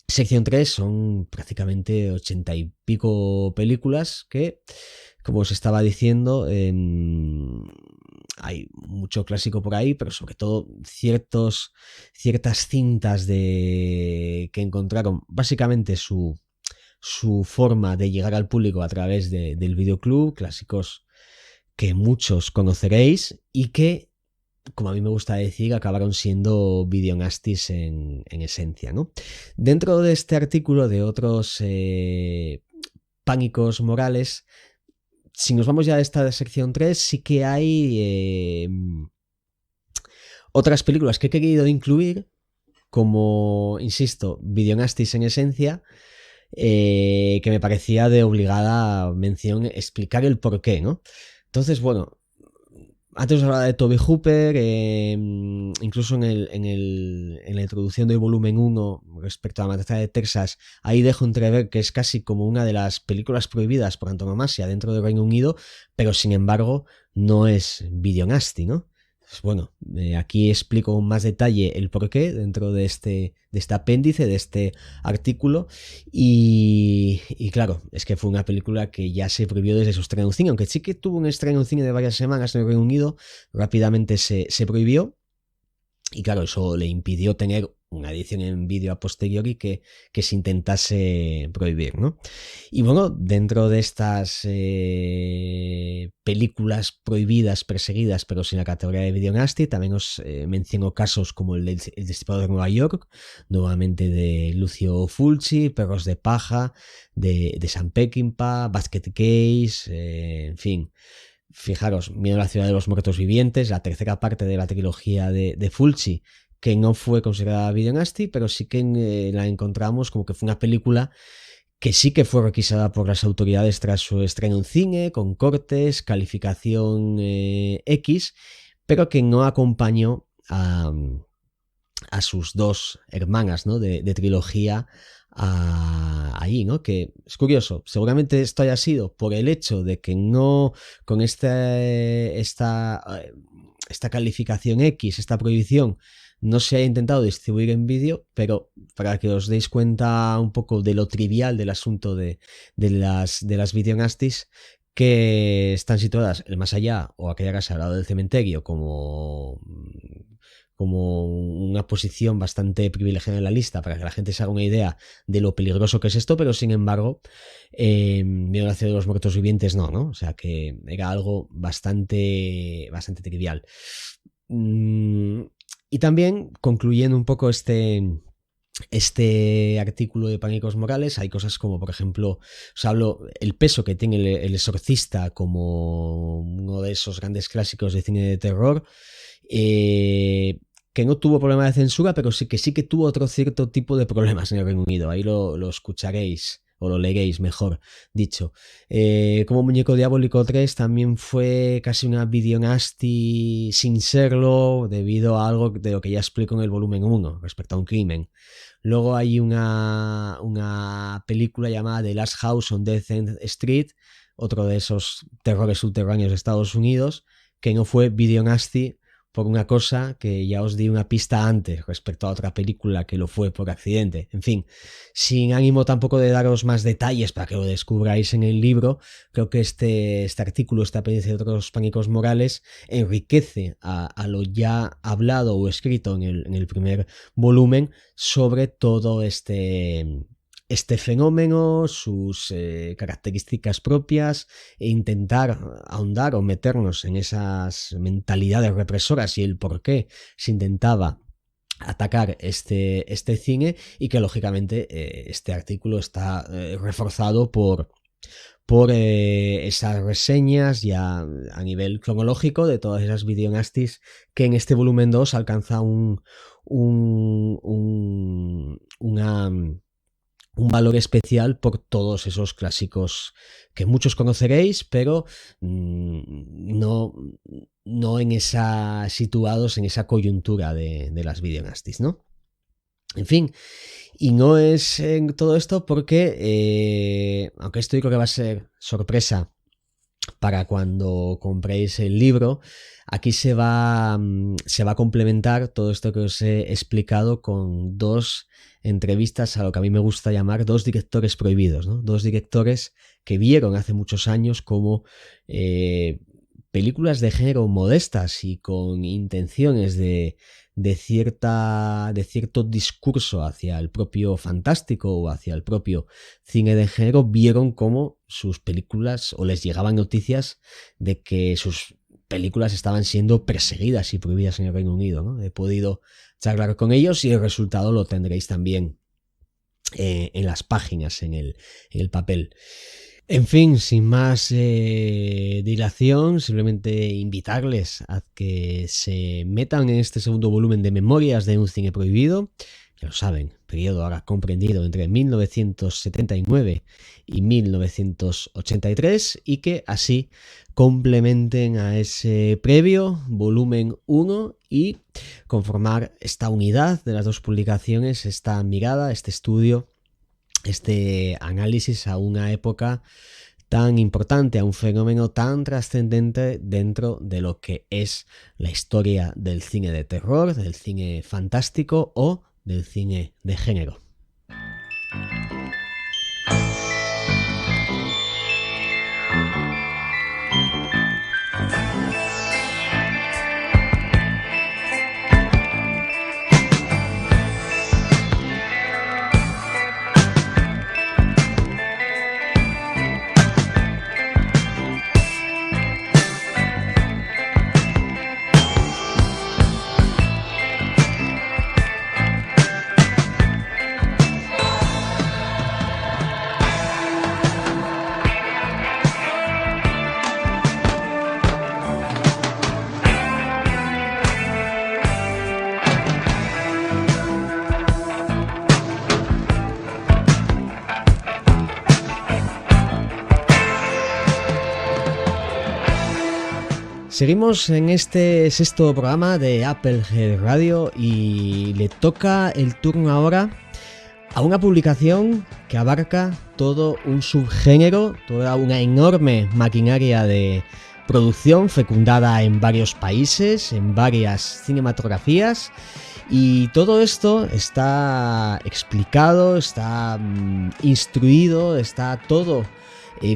sección 3 son prácticamente 80 y pico películas que, como os estaba diciendo, hay mucho clásico por ahí, pero sobre todo ciertas cintas que encontraron básicamente su forma de llegar al público a través del videoclub, clásicos que muchos conoceréis y que, como a mí me gusta decir, acabaron siendo videonastis en esencia, ¿no? Dentro de este artículo de otros pánicos morales, si nos vamos ya a esta sección 3, sí que hay otras películas que he querido incluir como, insisto, videonastis en esencia, que me parecía de obligada mención explicar el porqué, ¿no? Entonces, bueno, antes os hablaba de Tobe Hooper, incluso en la introducción del volumen 1 respecto a la matanza de Texas, ahí dejo entrever que es casi como una de las películas prohibidas por antonomasia dentro del Reino Unido, pero sin embargo no es videonasty, ¿no? Pues bueno, aquí explico con más detalle el porqué dentro de este apéndice, de este artículo, y claro, es que fue una película que ya se prohibió desde su estreno en cine, aunque sí que tuvo un estreno en cine de varias semanas en el Reino Unido, rápidamente se prohibió, y claro, eso le impidió tener una edición en vídeo a posteriori que se intentase prohibir, ¿no? Y bueno, dentro de estas películas prohibidas, perseguidas, pero sin la categoría de videonasty, también os menciono casos como el Destripador de Nueva York, nuevamente de Lucio Fulci, Perros de Paja, de Sam Peckinpah, Basket Case, en fin. Fijaros, Miedo a la ciudad de los muertos vivientes, la tercera parte de la trilogía de Fulci, que no fue considerada videonasty, pero sí que la encontramos como que fue una película que sí que fue requisada por las autoridades tras su estreno en cine, con cortes, calificación X, pero que no acompañó a sus dos hermanas, ¿no? de trilogía ahí, ¿no? Que es curioso, seguramente esto haya sido por el hecho de que no, con esta calificación X, esta prohibición, no se haya intentado distribuir en vídeo, pero para que os deis cuenta un poco de lo trivial del asunto de las videonastis, que están situadas el más allá o aquella casa al lado del cementerio como una posición bastante privilegiada en la lista para que la gente se haga una idea de lo peligroso que es esto, pero sin embargo Miedo a la ciudad de los muertos vivientes no, o sea que era algo bastante trivial. Y también, concluyendo un poco este artículo de Pánicos Morales, hay cosas como, por ejemplo, os hablo el peso que tiene el Exorcista como uno de esos grandes clásicos de cine de terror, que no tuvo problema de censura, pero sí que tuvo otro cierto tipo de problemas en el Reino Unido. Ahí lo escucharéis, o lo leeréis, mejor dicho. Como Muñeco Diabólico 3 también fue casi una videonasty sin serlo, debido a algo de lo que ya explico en el volumen 1, respecto a un crimen. Luego hay una película llamada The Last House on Death End Street, otro de esos terrores subterráneos de Estados Unidos, que no fue videonasty por una cosa que ya os di una pista antes respecto a otra película que lo fue por accidente. En fin, sin ánimo tampoco de daros más detalles para que lo descubráis en el libro, creo que este artículo, esta apéndice de otros pánicos morales, enriquece a lo ya hablado o escrito en el primer volumen sobre todo este fenómeno, sus características propias, e intentar ahondar o meternos en esas mentalidades represoras y el por qué se intentaba atacar este cine, y que lógicamente este artículo está reforzado por esas reseñas ya a nivel cronológico de todas esas videonastis que en este volumen 2 alcanza un valor especial por todos esos clásicos que muchos conoceréis, pero no situados en esa coyuntura de las videonastis, ¿no? En fin, y no es en todo esto porque, aunque esto yo creo que va a ser sorpresa para cuando compréis el libro, aquí se va a complementar todo esto que os he explicado con dos entrevistas a lo que a mí me gusta llamar dos directores prohibidos, ¿no? Dos directores que vieron hace muchos años como películas de género modestas y con intenciones de cierto discurso hacia el propio fantástico o hacia el propio cine de género, vieron cómo sus películas, o les llegaban noticias de que sus películas estaban siendo perseguidas y prohibidas en el Reino Unido, ¿no? He podido charlar con ellos y el resultado lo tendréis también en las páginas, en el papel. En fin, sin más dilación, simplemente invitarles a que se metan en este segundo volumen de Memorias de un cine prohibido. Ya lo saben, periodo ahora comprendido entre 1979 y 1983, y que así complementen a ese previo volumen 1 y conformar esta unidad de las dos publicaciones, esta mirada, este estudio, este análisis a una época tan importante, a un fenómeno tan trascendente dentro de lo que es la historia del cine de terror, del cine fantástico o del cine de género. Seguimos en este sexto programa de Applehead Radio y le toca el turno ahora a una publicación que abarca todo un subgénero, toda una enorme maquinaria de producción fecundada en varios países, en varias cinematografías, y todo esto está explicado, está instruido, está todo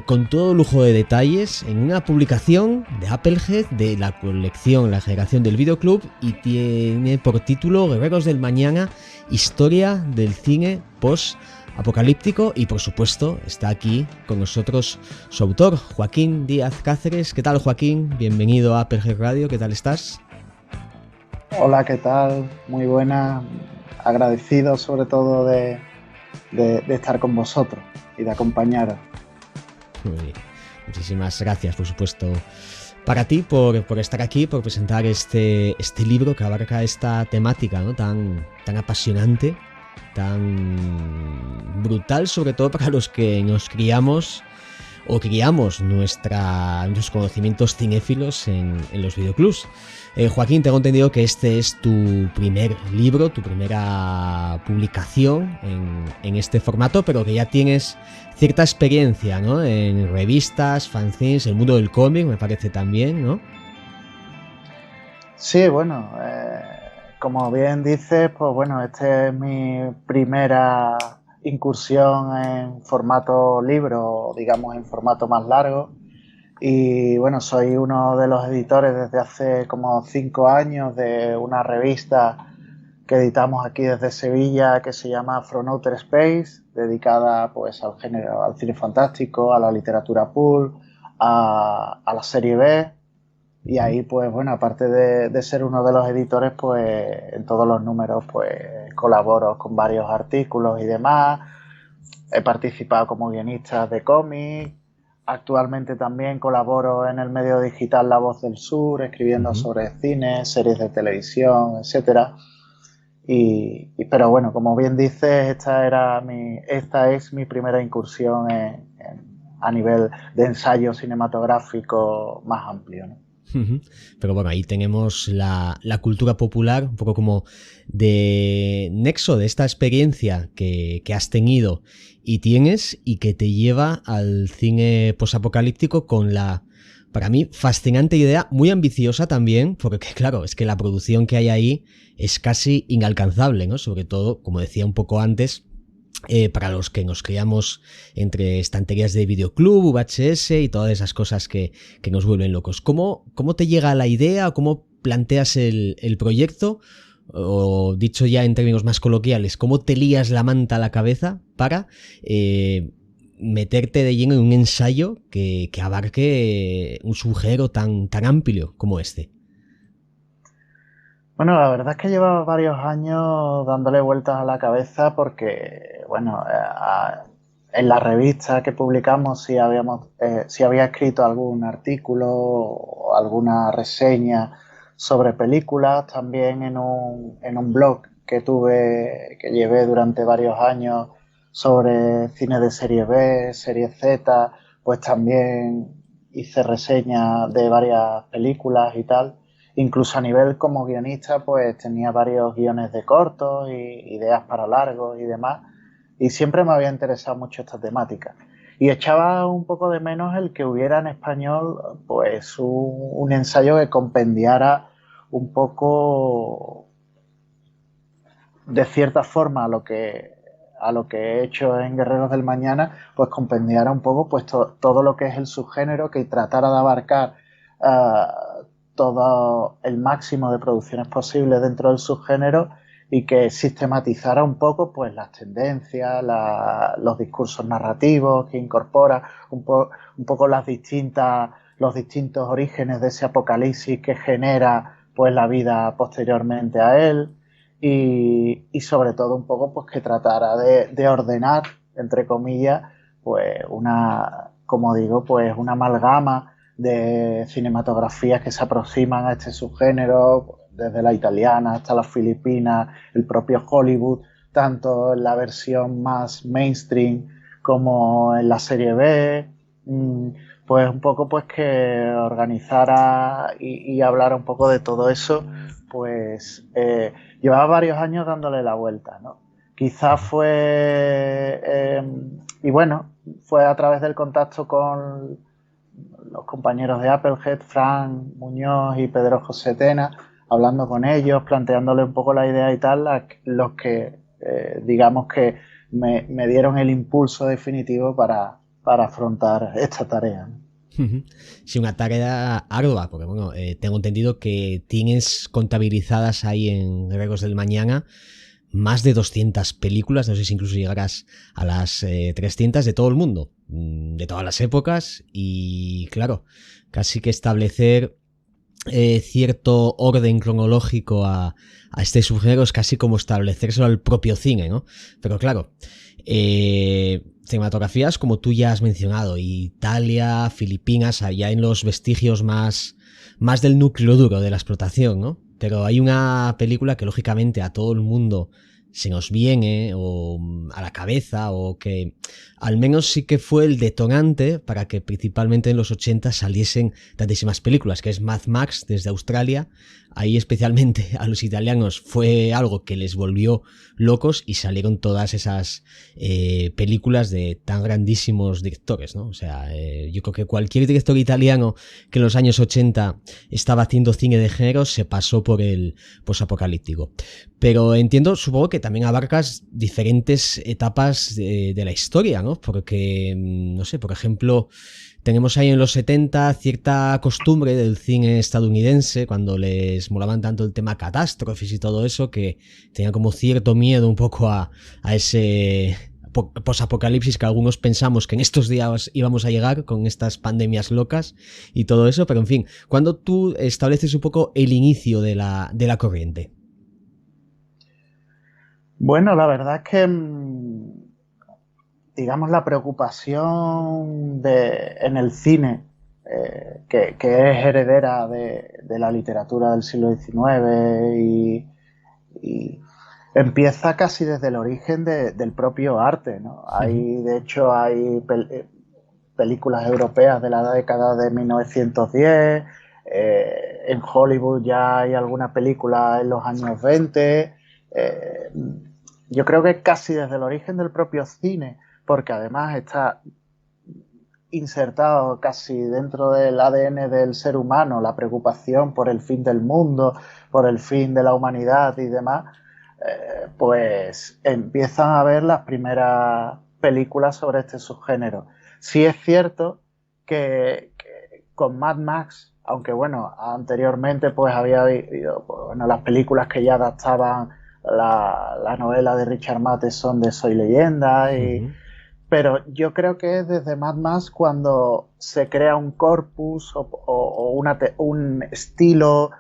con todo lujo de detalles en una publicación de Applehead de la colección La Generación del Videoclub, y tiene por título Guerreros del Mañana, historia del cine post-apocalíptico, y por supuesto está aquí con nosotros su autor, Joaquín Díaz Cáceres. ¿Qué tal, Joaquín? Bienvenido a Applehead Radio, ¿qué tal estás? Hola, ¿qué tal? Muy buena, agradecido sobre todo de estar con vosotros y de acompañaros. Muchísimas gracias, por supuesto, para ti por estar aquí, por presentar este libro que abarca esta temática, ¿no? tan apasionante, tan brutal, sobre todo para los que nos criamos nuestros conocimientos cinéfilos en los videoclubs. Joaquín, tengo entendido que este es tu primer libro, tu primera publicación en este formato, pero que ya tienes cierta experiencia, ¿no? En revistas, fanzines, el mundo del cómic, me parece también, ¿no? Sí, bueno, como bien dices, pues bueno, esta es mi primera incursión en formato libro, digamos en formato más largo, y bueno, soy uno de los editores desde hace como 5 años de una revista que editamos aquí desde Sevilla que se llama From Outer Space, dedicada pues al género, al cine fantástico, a la literatura pulp, a la serie B. Y ahí, pues bueno, aparte de ser uno de los editores, pues en todos los números pues colaboro con varios artículos y demás. He participado como guionista de cómics. Actualmente también colaboro en el medio digital La Voz del Sur, escribiendo sobre cine, series de televisión, etcétera. Pero bueno, como bien dices, esta es mi primera incursión a nivel de ensayo cinematográfico más amplio, ¿no? Pero bueno, ahí tenemos la cultura popular, un poco como de nexo de esta experiencia que has tenido y tienes, y que te lleva al cine posapocalíptico con la, para mí, fascinante idea, muy ambiciosa también, porque claro, es que la producción que hay ahí es casi inalcanzable, ¿no? Sobre todo, como decía un poco antes, para los que nos criamos entre estanterías de videoclub, VHS y todas esas cosas que nos vuelven locos. ¿Cómo te llega la idea o cómo planteas el proyecto? O dicho ya en términos más coloquiales, ¿cómo te lías la manta a la cabeza para meterte de lleno en un ensayo que abarque un subgénero tan amplio como este? Bueno, la verdad es que llevaba varios años dándole vueltas a la cabeza porque, bueno, en la revista que publicamos sí había escrito algún artículo o alguna reseña sobre películas, también en un blog que llevé durante varios años sobre cine de serie B, serie Z, pues también hice reseñas de varias películas y tal. Incluso a nivel como guionista, pues tenía varios guiones de cortos y ideas para largos y demás. Y siempre me había interesado mucho esta temática. Y echaba un poco de menos el que hubiera en español, pues un ensayo que compendiara un poco, de cierta forma, a lo que he hecho en Guerreros del Mañana, pues compendiara un poco pues todo lo que es el subgénero, que tratara de abarcar todo el máximo de producciones posibles dentro del subgénero y que sistematizara un poco pues las tendencias, los discursos narrativos que incorpora, un poco los distintos orígenes de ese apocalipsis que genera pues la vida posteriormente a él. Y sobre todo un poco pues que tratara de ordenar, entre comillas, pues como digo, pues una amalgama de cinematografías que se aproximan a este subgénero, desde la italiana hasta la filipina, el propio Hollywood, tanto en la versión más mainstream como en la serie B, pues un poco pues que organizara y hablara un poco de todo eso, pues llevaba varios años dándole la vuelta, ¿no? Quizás y bueno, fue a través del contacto con los compañeros de Applehead, Fran Muñoz y Pedro José Tena, hablando con ellos, planteándole un poco la idea y tal, los que digamos que me dieron el impulso definitivo para afrontar esta tarea, ¿no? Sí, una tarea ardua, porque bueno, tengo entendido que tienes contabilizadas ahí en Guerreros del Mañana más de 200 películas, no sé si incluso llegarás a las 300 de todo el mundo, de todas las épocas, y claro, casi que establecer cierto orden cronológico a este subgénero es casi como establecérselo al propio cine, ¿no? Pero claro, cinematografías como tú ya has mencionado, Italia, Filipinas, allá en los vestigios más del núcleo duro de la explotación, ¿no? Pero hay una película que lógicamente a todo el mundo se nos viene o a la cabeza, o que al menos sí que fue el detonante para que principalmente en los 80 saliesen tantísimas películas, que es Mad Max desde Australia. Ahí especialmente a los italianos fue algo que les volvió locos y salieron todas esas películas de tan grandísimos directores, ¿no? O sea, yo creo que cualquier director italiano que en los años 80 estaba haciendo cine de género se pasó por el posapocalíptico. Pero entiendo, supongo que también abarcas diferentes etapas de la historia, ¿no? Porque, no sé, por ejemplo, tenemos ahí en los 70 cierta costumbre del cine estadounidense, cuando les molaban tanto el tema catástrofes y todo eso, que tenían como cierto miedo un poco a ese posapocalipsis que algunos pensamos que en estos días íbamos a llegar con estas pandemias locas y todo eso, pero en fin, cuando tú estableces un poco el inicio de la corriente. Bueno, la verdad es que digamos, la preocupación en el cine, que es heredera de la literatura del siglo XIX y empieza casi desde el origen del propio arte, ¿no? De hecho, hay películas europeas de la década de 1910, en Hollywood ya hay alguna película en los años 20, yo creo que casi desde el origen del propio cine, porque además está insertado casi dentro del ADN del ser humano la preocupación por el fin del mundo, por el fin de la humanidad y demás, pues empiezan a ver las primeras películas sobre este subgénero. Sí es cierto que con Mad Max, aunque bueno, anteriormente pues había habido pues, bueno, las películas que ya adaptaban la novela de Richard Matheson de Soy Leyenda, pero yo creo que es desde Mad Max cuando se crea un corpus o un estilo,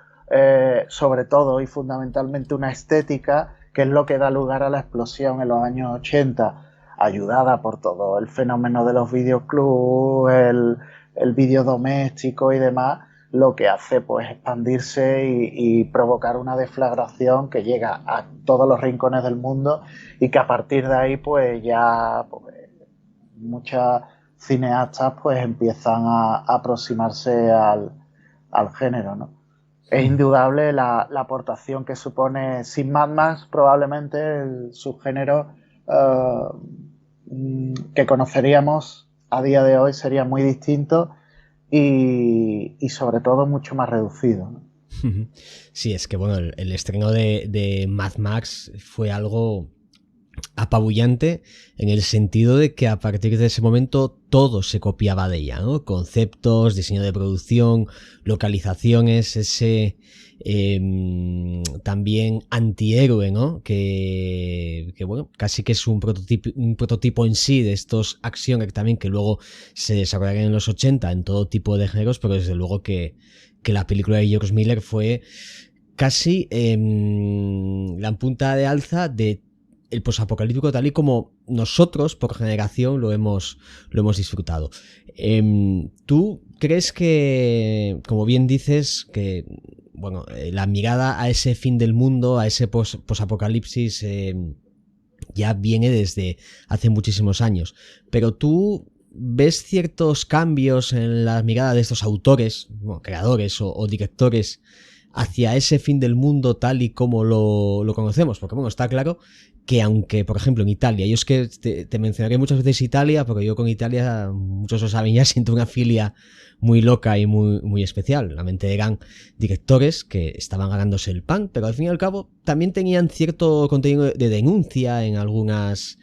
sobre todo y fundamentalmente una estética, que es lo que da lugar a la explosión en los años 80, ayudada por todo el fenómeno de los videoclubs, el vídeo doméstico y demás, lo que hace pues expandirse y provocar una deflagración que llega a todos los rincones del mundo y que a partir de ahí pues ya pues, muchas cineastas pues empiezan a aproximarse al género, ¿no? Es indudable la aportación que supone, sin Mad Max probablemente el subgénero que conoceríamos a día de hoy sería muy distinto y sobre todo mucho más reducido, ¿no? Sí, es que bueno, el estreno de Mad Max fue algo apabullante en el sentido de que a partir de ese momento todo se copiaba de ella, ¿no? Conceptos, diseño de producción, localizaciones, ese también antihéroe, ¿no? Que bueno, casi que es un prototipo en sí de estos acción también que luego se desarrollaron en los 80 en todo tipo de géneros, pero desde luego que la película de George Miller fue casi la punta de alza de el posapocalíptico tal y como nosotros por generación lo hemos disfrutado. ¿Tú crees que, como bien dices, que bueno, la mirada a ese fin del mundo, a ese posapocalipsis ya viene desde hace muchísimos años, pero tú ves ciertos cambios en la mirada de estos autores, bueno, creadores o directores hacia ese fin del mundo tal y como lo conocemos? Porque bueno, está claro que aunque, por ejemplo, en Italia, yo es que te mencionaré muchas veces Italia, porque yo con Italia, muchos lo saben ya, siento una filia muy loca y muy especial. Realmente eran directores que estaban ganándose el pan, pero al fin y al cabo también tenían cierto contenido de denuncia en algunas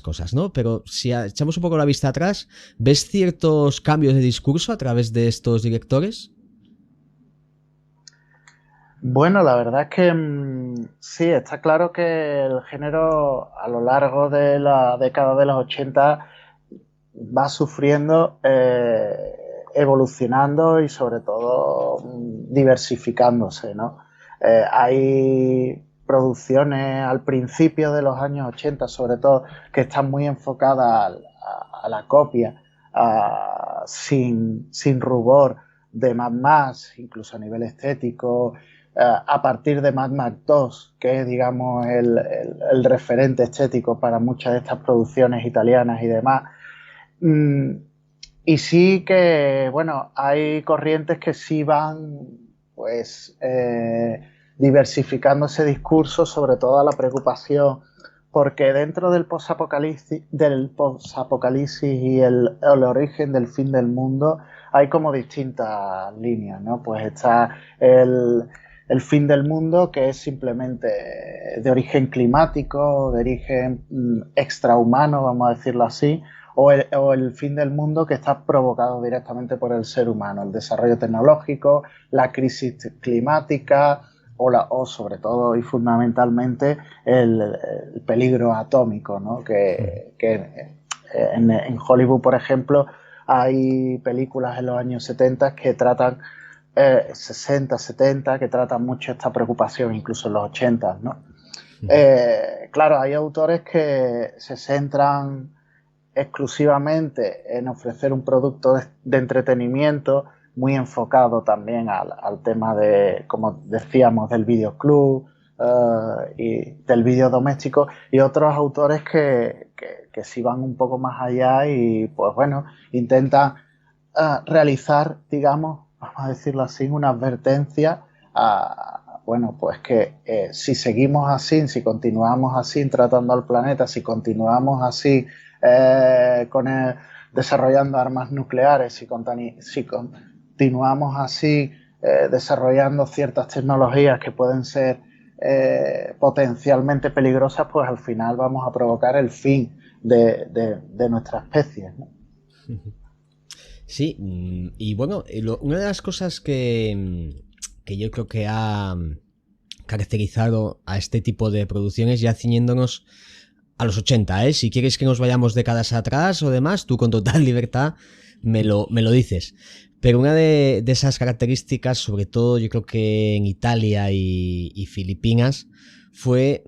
cosas, ¿no? Pero si echamos un poco la vista atrás, ¿ves ciertos cambios de discurso a través de estos directores? Bueno, la verdad es que sí, está claro que el género a lo largo de la década de los 80 va sufriendo, evolucionando y sobre todo diversificándose, ¿no? Hay producciones al principio de los años 80, sobre todo, que están muy enfocadas a la copia, sin rubor de Mad Max, incluso a nivel estético, a partir de Mad Max 2, que es, digamos, el referente estético para muchas de estas producciones italianas y demás. Y sí que, bueno, hay corrientes que sí van, pues, diversificando ese discurso, sobre todo a la preocupación, porque dentro del posapocalipsis y el origen del fin del mundo hay como distintas líneas, ¿no? Pues está el fin del mundo, que es simplemente de origen climático, de origen extrahumano, vamos a decirlo así, o el fin del mundo que está provocado directamente por el ser humano, el desarrollo tecnológico, la crisis climática o sobre todo y fundamentalmente el peligro atómico, ¿no? Que en Hollywood, por ejemplo, hay películas en los años 70 que tratan 60, 70, que tratan mucho esta preocupación, incluso en los 80, ¿no? Claro, hay autores que se centran exclusivamente en ofrecer un producto de entretenimiento muy enfocado también al tema de, como decíamos, del videoclub y del vídeo doméstico, y otros autores que sí van un poco más allá y pues bueno, intentan realizar, digamos, vamos a decirlo así, una advertencia a, bueno, pues que si seguimos así, si continuamos así tratando al planeta, si continuamos así desarrollando armas nucleares, si continuamos así desarrollando ciertas tecnologías que pueden ser potencialmente peligrosas, pues al final vamos a provocar el fin de nuestra especie, ¿no? Sí, y bueno, una de las cosas que yo creo que ha caracterizado a este tipo de producciones, ya ciñéndonos a los 80, ¿eh? Si quieres que nos vayamos décadas atrás o demás, tú con total libertad me lo dices. Pero una de esas características, sobre todo yo creo que en Italia y Filipinas, fue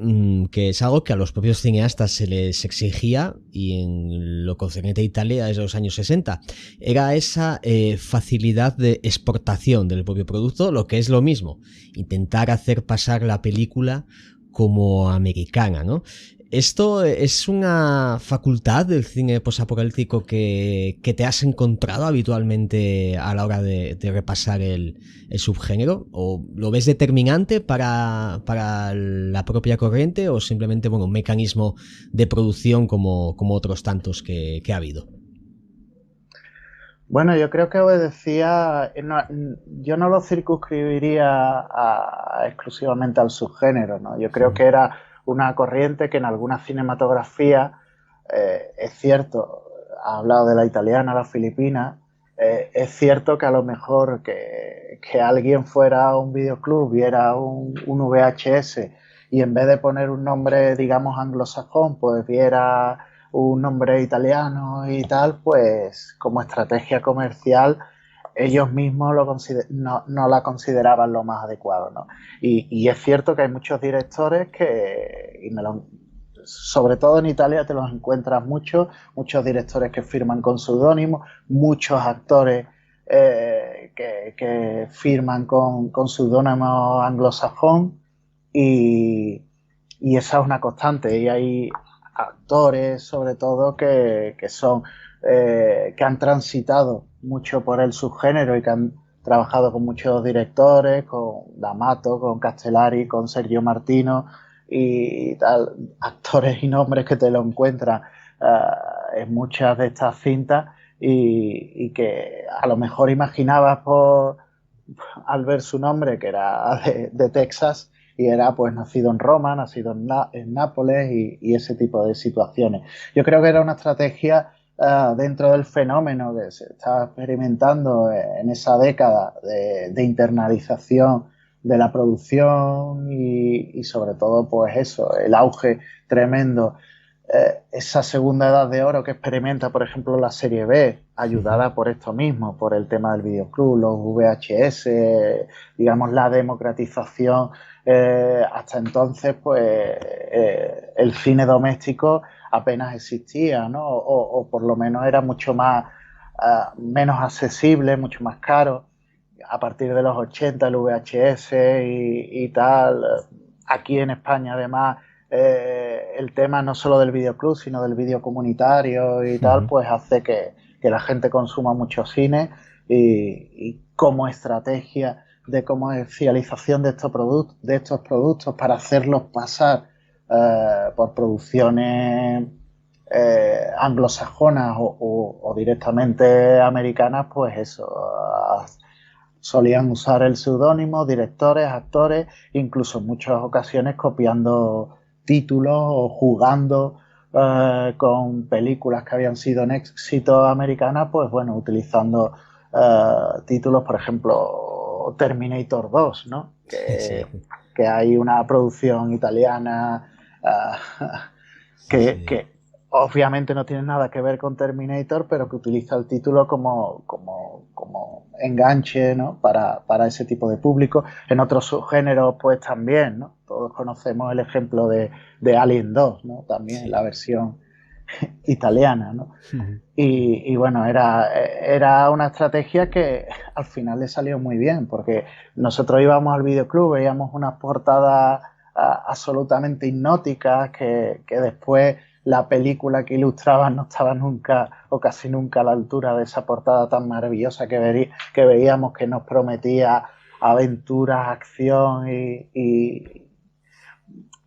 que es algo que a los propios cineastas se les exigía, y en lo concerniente a Italia desde los años 60. Era esa facilidad de exportación del propio producto, lo que es lo mismo, intentar hacer pasar la película como americana, ¿no? ¿Esto es una facultad del cine posapocalíptico que te has encontrado habitualmente a la hora de repasar el subgénero? ¿O lo ves determinante para la propia corriente, o simplemente, bueno, un mecanismo de producción como otros tantos que ha habido? Bueno, yo creo que obedecía, yo no lo circunscribiría exclusivamente al subgénero, ¿no? Yo creo que era una corriente que en alguna cinematografía, es cierto, ha hablado de la italiana, la filipina, es cierto que a lo mejor que alguien fuera a un videoclub, viera un VHS y en vez de poner un nombre, digamos, anglosajón, pues viera un nombre italiano y tal, pues como estrategia comercial ellos mismos no la consideraban lo más adecuado, ¿no? Y es cierto que hay muchos directores sobre todo en Italia te los encuentras muchos directores que firman con seudónimos, muchos actores que firman con seudónimo anglosajón, y esa es una constante. Y hay actores, sobre todo, que han transitado mucho por el subgénero y que han trabajado con muchos directores, con D'Amato, con Castellari, con Sergio Martino y tal, actores y nombres que te lo encuentras en muchas de estas cintas, y que a lo mejor imaginabas al ver su nombre que era de Texas, y era pues nacido en Roma, nacido en Nápoles y ese tipo de situaciones. Yo creo que era una estrategia dentro del fenómeno que se estaba experimentando en esa década de internalización de la producción y sobre todo pues eso, el auge tremendo, esa segunda edad de oro que experimenta por ejemplo la serie B, ayudada por esto mismo, por el tema del videoclub, los VHS, digamos la democratización. Hasta entonces pues el cine doméstico apenas existía, ¿no? O por lo menos era mucho más menos accesible, mucho más caro. A partir de los 80 el VHS y tal. Aquí en España además el tema no solo del videoclub sino del video comunitario y tal, pues hace que la gente consuma mucho cine, y como estrategia de comercialización de estos productos para hacerlos pasar por producciones anglosajonas o directamente americanas, pues eso, solían usar el seudónimo, directores, actores, incluso en muchas ocasiones copiando títulos o jugando con películas que habían sido un éxito americanas, pues bueno, utilizando títulos, por ejemplo, Terminator 2, ¿no? Sí. Que hay una producción italiana que obviamente no tiene nada que ver con Terminator, pero que utiliza el título como enganche, ¿no? para ese tipo de público. En otros subgéneros, pues también, ¿no? Todos conocemos el ejemplo de Alien 2, ¿no? También Sí. la versión italiana, ¿no? Y bueno, era una estrategia que al final le salió muy bien, porque nosotros íbamos al videoclub, veíamos unas portadas absolutamente hipnóticas que después la película que ilustraban no estaba nunca o casi nunca a la altura de esa portada tan maravillosa que veíamos, que nos prometía aventuras, acción y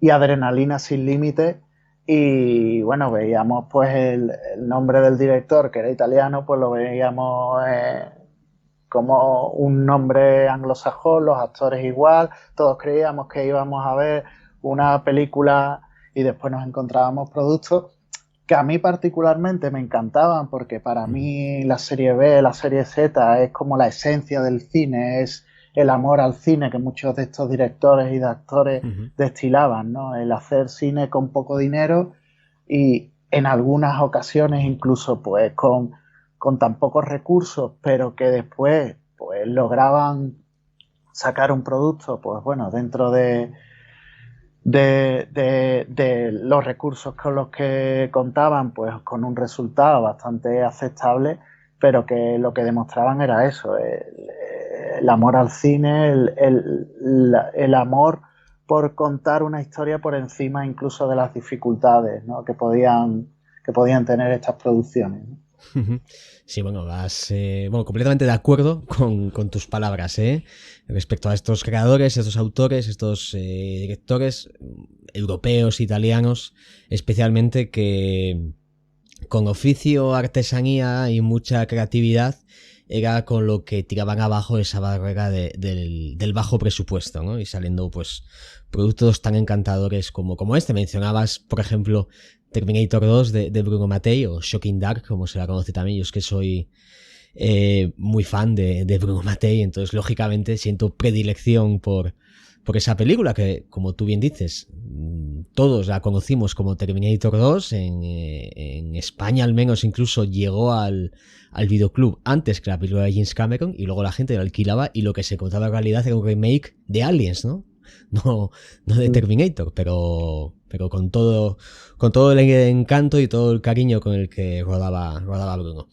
adrenalina sin límites. Y bueno, veíamos pues el nombre del director, que era italiano, pues lo veíamos como un nombre anglosajón, los actores igual, todos creíamos que íbamos a ver una película y después nos encontrábamos productos que a mí particularmente me encantaban, porque para mí la serie B, la serie Z es como la esencia del cine, es el amor al cine que muchos de estos directores y de actores destilaban, ¿no? El hacer cine con poco dinero y en algunas ocasiones incluso pues con tan pocos recursos, pero que después pues lograban sacar un producto, pues bueno, dentro de los recursos con los que contaban, pues con un resultado bastante aceptable, pero que lo que demostraban era eso, el amor al cine, el amor por contar una historia por encima incluso de las dificultades, ¿no?, que podían tener estas producciones, ¿no? Sí, bueno, completamente de acuerdo con tus palabras, respecto a estos creadores, estos autores, estos directores europeos, italianos, especialmente, que con oficio, artesanía y mucha creatividad era con lo que tiraban abajo esa barrera del bajo presupuesto, ¿no? Y saliendo pues productos tan encantadores como este. Mencionabas, por ejemplo, Terminator 2 de Bruno Mattei, o Shocking Dark, como se la conoce también. Yo es que soy muy fan de Bruno Mattei, entonces lógicamente siento predilección por esa película que, como tú bien dices, todos la conocimos como Terminator 2, en España al menos incluso llegó al videoclub antes que la película de James Cameron, y luego la gente la alquilaba y lo que se contaba en realidad era un remake de Aliens, ¿no? No de Terminator, pero con todo el encanto y todo el cariño con el que rodaba Bruno.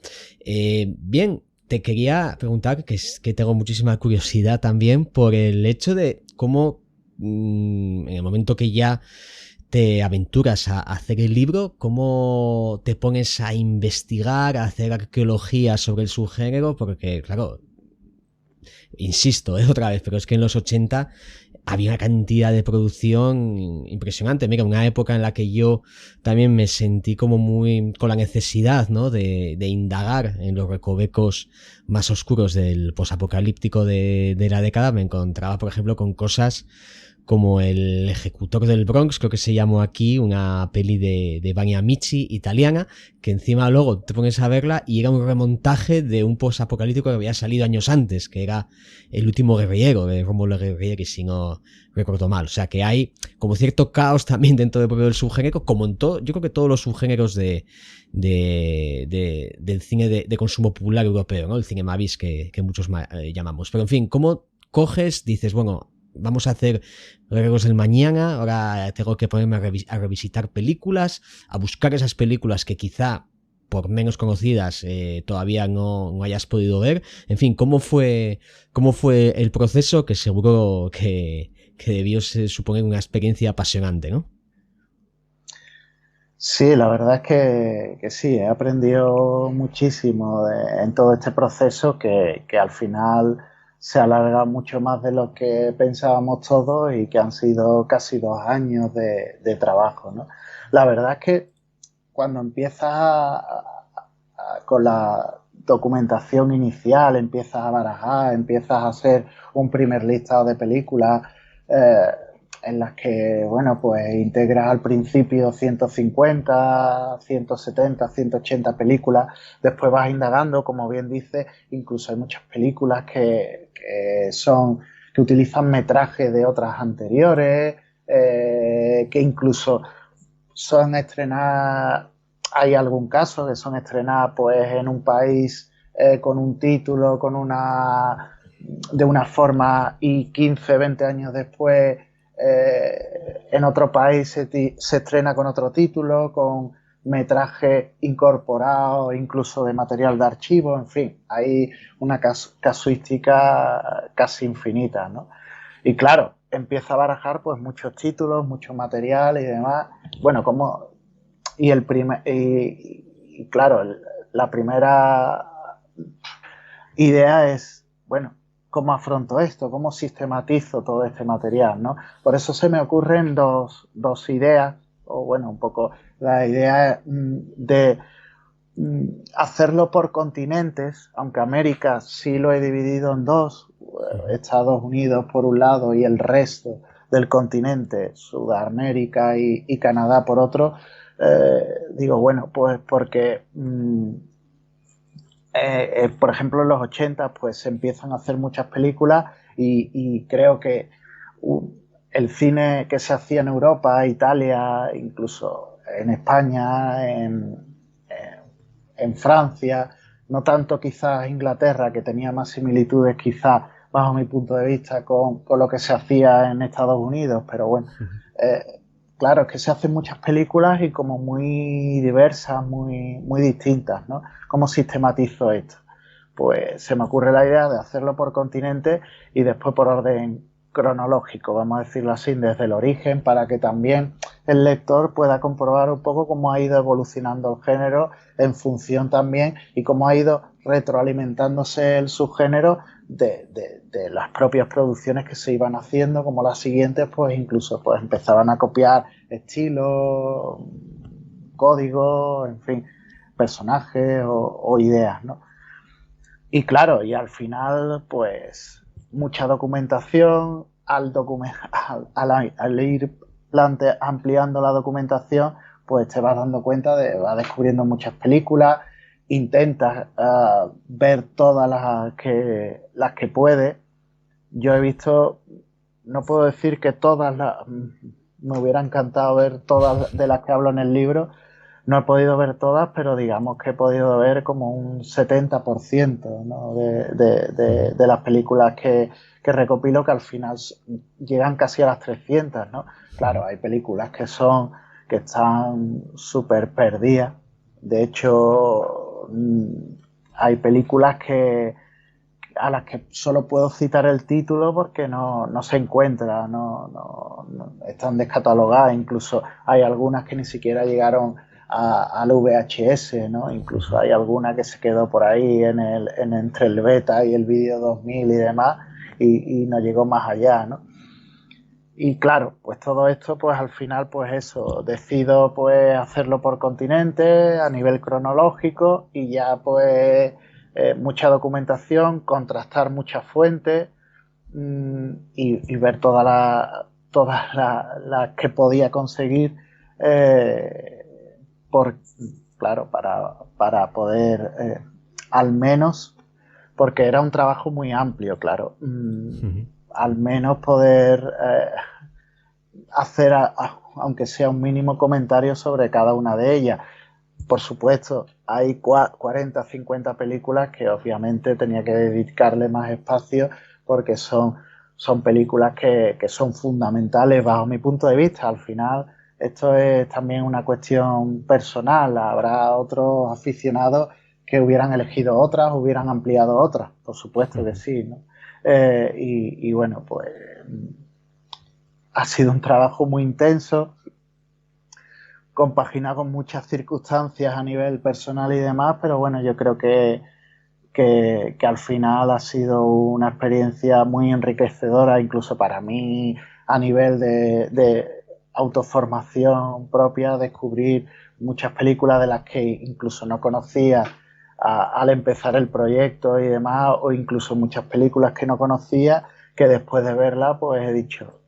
Bien, te quería preguntar, que tengo muchísima curiosidad también, por el hecho de cómo en el momento que ya te aventuras a hacer el libro, cómo te pones a investigar, a hacer arqueología sobre el subgénero, porque claro, insisto, otra vez, pero es que en los 80 había una cantidad de producción impresionante. Mira, una época en la que yo también me sentí como muy con la necesidad, ¿no?, de indagar en los recovecos más oscuros del posapocalíptico de la década. Me encontraba, por ejemplo, con cosas como El ejecutor del Bronx, creo que se llamó aquí, una peli de Vanni Amici italiana, que encima luego te pones a verla y era un remontaje de un posapocalíptico que había salido años antes, que era El último guerrillero, de Rómulo Guerrieri, si no recuerdo mal. O sea que hay como cierto caos también dentro del propio subgénero, como en todo, yo creo que todos los subgéneros del cine de consumo popular europeo, ¿no? El cinema bis que muchos llamamos. Pero en fin, ¿cómo coges, dices, bueno, vamos a hacer Guerreros del Mañana, ahora tengo que ponerme a revisitar películas, a buscar esas películas que quizá por menos conocidas todavía no hayas podido ver? En fin, ¿cómo fue el proceso, que seguro que debió suponer una experiencia apasionante, ¿no? Sí, la verdad es que sí, he aprendido muchísimo en todo este proceso que al final se alarga mucho más de lo que pensábamos todos y que han sido casi 2 años de trabajo, ¿no? La verdad es que cuando empiezas con la documentación inicial, empiezas a barajar, empiezas a hacer un primer listado de películas en las que, bueno, pues integras al principio 150, 170, 180 películas, después vas indagando, como bien dices, incluso hay muchas películas que utilizan metrajes de otras anteriores, que incluso son estrenadas, hay algún caso que son estrenadas pues en un país con un título, de una forma, y 15, 20 años después en otro país se estrena con otro título, con metraje incorporado, incluso de material de archivo. En fin, hay una casuística casi infinita, ¿no? Y claro, empieza a barajar pues muchos títulos, mucho material y demás. Bueno, y claro, la primera idea es, bueno, ¿cómo afronto esto? ¿Cómo sistematizo todo este material, ¿no? Por eso se me ocurren dos ideas, o bueno, un poco la idea de hacerlo por continentes, aunque América sí lo he dividido en dos, Estados Unidos por un lado y el resto del continente, Sudamérica y Canadá por otro, digo, bueno, pues porque por ejemplo en los 80 pues se empiezan a hacer muchas películas y creo que el cine que se hacía en Europa, Italia, incluso en España, en Francia, no tanto quizás Inglaterra, que tenía más similitudes quizás bajo mi punto de vista con lo que se hacía en Estados Unidos, pero bueno, claro, es que se hacen muchas películas y como muy diversas, muy distintas, ¿no? ¿Cómo sistematizo esto? Pues se me ocurre la idea de hacerlo por continente y después por orden cronológico, vamos a decirlo así, desde el origen, para que también el lector pueda comprobar un poco cómo ha ido evolucionando el género en función también y cómo ha ido retroalimentándose el subgénero de las propias producciones que se iban haciendo, como las siguientes pues incluso pues empezaban a copiar estilos, códigos, en fin, personajes o ideas, ¿no? Y claro, y al final pues mucha documentación, al ir ampliando la documentación, pues te vas dando cuenta vas descubriendo muchas películas, intentas ver todas las que puedes. Yo he visto, no puedo decir que me hubiera encantado ver todas de las que hablo en el libro, no he podido ver todas, pero digamos que he podido ver como un 70%, ¿no? de las películas que recopilo, que al final llegan casi a las 300, ¿no? Claro, hay películas que están súper perdidas. De hecho, hay películas a las que solo puedo citar el título porque no se encuentra, no están descatalogadas. Incluso hay algunas que ni siquiera llegaron al VHS, ¿no? Incluso hay alguna que se quedó por ahí entre el beta y el vídeo 2000 y demás y no llegó más allá, ¿no? Y claro, pues todo esto, pues al final, pues eso, decido pues hacerlo por continente, a nivel cronológico y ya pues mucha documentación, contrastar muchas fuentes y ver todas las que podía conseguir claro, para poder al menos, porque era un trabajo muy amplio, claro, al menos poder hacer, aunque sea un mínimo comentario sobre cada una de ellas. Por supuesto, hay 40, 50 películas que obviamente tenía que dedicarle más espacio porque son películas que son fundamentales bajo mi punto de vista. Al final, esto es también una cuestión personal. Habrá otros aficionados que hubieran elegido otras, hubieran ampliado otras. Por supuesto que sí, ¿no? Y bueno, pues ha sido un trabajo muy intenso, compaginado con muchas circunstancias a nivel personal y demás, pero bueno, yo creo que al final ha sido una experiencia muy enriquecedora, incluso para mí, a nivel de autoformación propia, descubrir muchas películas de las que incluso no conocía al empezar el proyecto y demás, o incluso muchas películas que no conocía, que después de verla, pues he dicho,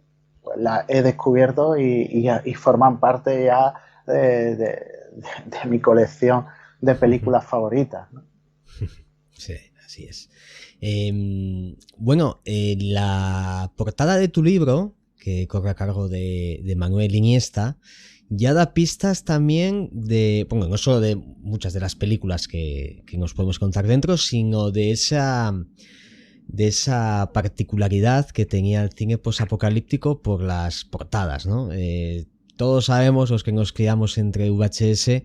pues las he descubierto y forman parte ya de mi colección de películas favoritas, ¿no? Sí, así es. Bueno, la portada de tu libro, que corre a cargo de Manuel Iniesta, ya da pistas también bueno, no solo de muchas de las películas que nos podemos contar dentro, sino de esa particularidad que tenía el cine posapocalíptico por las portadas, ¿no? Todos sabemos, los que nos criamos entre VHS,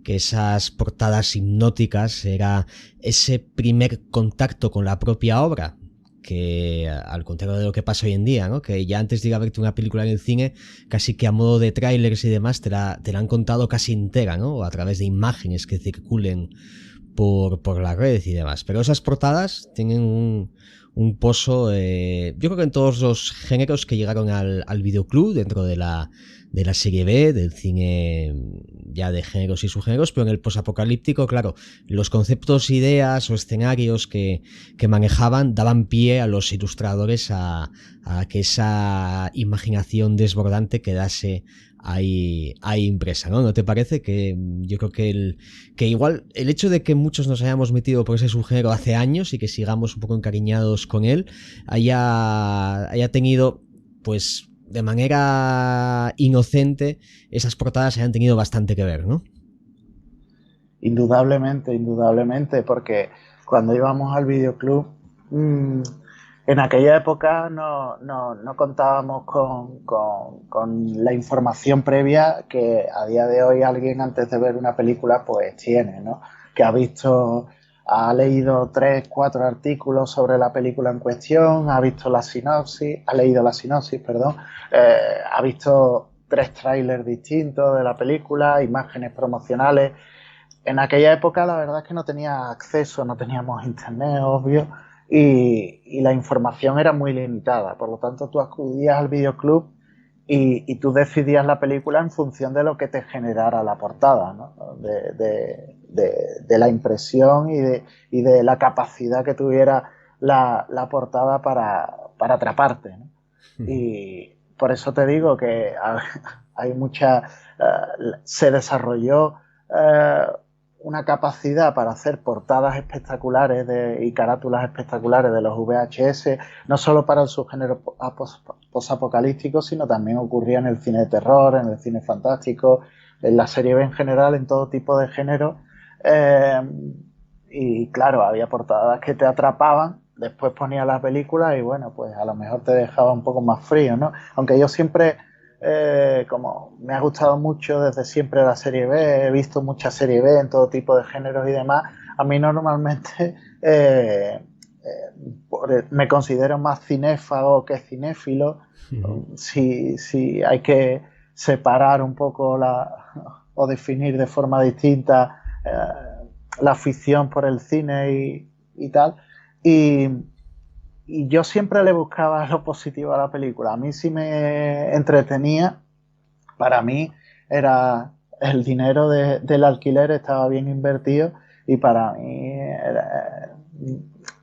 que esas portadas hipnóticas era ese primer contacto con la propia obra, que al contrario de lo que pasa hoy en día, ¿no? Que ya antes de ir a verte una película en el cine, casi que a modo de trailers y demás te la han contado casi entera, ¿no? O a través de imágenes que circulen por la red y demás. Pero esas portadas tienen un pozo, yo creo que en todos los géneros que llegaron al videoclub dentro de la de la serie B, del cine ya de géneros y subgéneros, pero en el posapocalíptico, claro, los conceptos, ideas o escenarios que manejaban daban pie a los ilustradores a que esa imaginación desbordante quedase ahí impresa, ¿no? ¿No te parece? Que yo creo que igual el hecho de que muchos nos hayamos metido por ese subgénero hace años y que sigamos un poco encariñados con él haya tenido, pues, de manera inocente, esas portadas hayan tenido bastante que ver, ¿no? Indudablemente, porque cuando íbamos al videoclub, en aquella época no contábamos con la información previa que a día de hoy alguien antes de ver una película pues tiene, ¿no? Que ha leído 3, 4 artículos sobre la película en cuestión, ha leído la sinopsis, perdón, ha visto 3 trailers distintos de la película, imágenes promocionales. En aquella época la verdad es que no tenía acceso, no teníamos internet, obvio, y la información era muy limitada. Por lo tanto, tú acudías al videoclub y tú decidías la película en función de lo que te generara la portada, ¿no? De la impresión y de la capacidad que tuviera la portada para atraparte, ¿no? Y por eso te digo que hay se desarrolló una capacidad para hacer portadas espectaculares y carátulas espectaculares de los VHS, no solo para el subgénero posapocalíptico, sino también ocurría en el cine de terror, en el cine fantástico, en la serie B en general, en todo tipo de género. Y claro, había portadas que te atrapaban, después ponía la película y bueno, pues a lo mejor te dejaba un poco más frío, ¿no? Aunque yo siempre... como me ha gustado mucho desde siempre la serie B, he visto mucha serie B en todo tipo de géneros y demás, a mí normalmente me considero más cinéfago que cinéfilo. Si hay que separar un poco o definir de forma distinta la afición por el cine y tal, y yo siempre le buscaba lo positivo a la película. A mí sí me entretenía. Para mí era el dinero del alquiler estaba bien invertido y para mí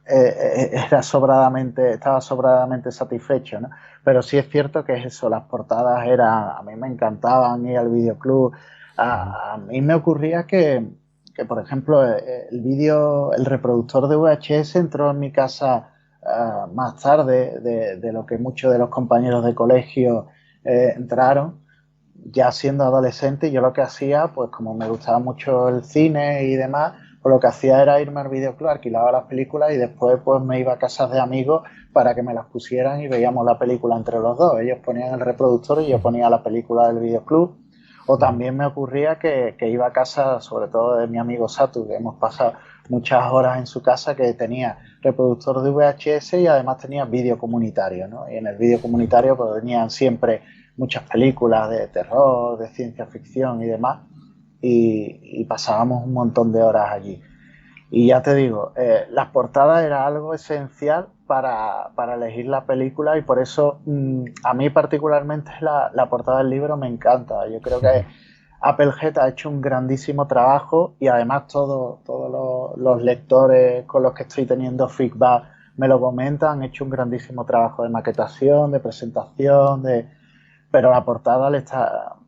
estaba sobradamente satisfecho, ¿no? Pero sí es cierto que es eso, las portadas a mí me encantaban ir al videoclub. A mí me ocurría que por ejemplo, el reproductor de VHS entró en mi casa más tarde de lo que muchos de los compañeros de colegio entraron, ya siendo adolescente. Yo lo que hacía, pues como me gustaba mucho el cine y demás, pues lo que hacía era irme al videoclub, alquilaba las películas y después pues me iba a casas de amigos para que me las pusieran y veíamos la película entre los dos. Ellos ponían el reproductor y yo ponía la película del videoclub. O también me ocurría que iba a casa, sobre todo de mi amigo Satu, que hemos pasado muchas horas en su casa, que tenía reproductor de VHS y además tenía vídeo comunitario, ¿no? Y en el vídeo comunitario pues venían siempre muchas películas de terror, de ciencia ficción y demás, y pasábamos un montón de horas allí. Y ya te digo, las portadas era algo esencial para elegir la película y por eso a mí particularmente la portada del libro me encanta. Yo creo que Applehead ha hecho un grandísimo trabajo y además todos los lectores con los que estoy teniendo feedback me lo comentan, han hecho un grandísimo trabajo de maquetación, de presentación, pero la portada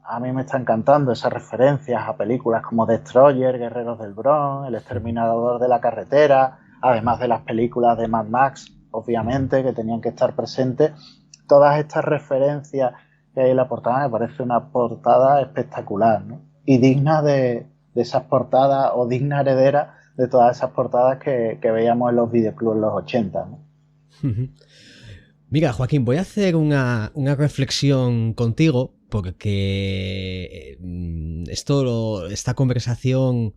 a mí me está encantando, esas referencias a películas como Destroyer, Guerreros del Bronx, El Exterminador de la Carretera, además de las películas de Mad Max, obviamente, que tenían que estar presentes. Todas estas referencias que hay en la portada me parece una portada espectacular, ¿no? Y digna de esas portadas, o digna heredera de todas esas portadas que veíamos en los videoclubs en los 80, ¿no? Mira, Joaquín, voy a hacer una reflexión contigo porque esta conversación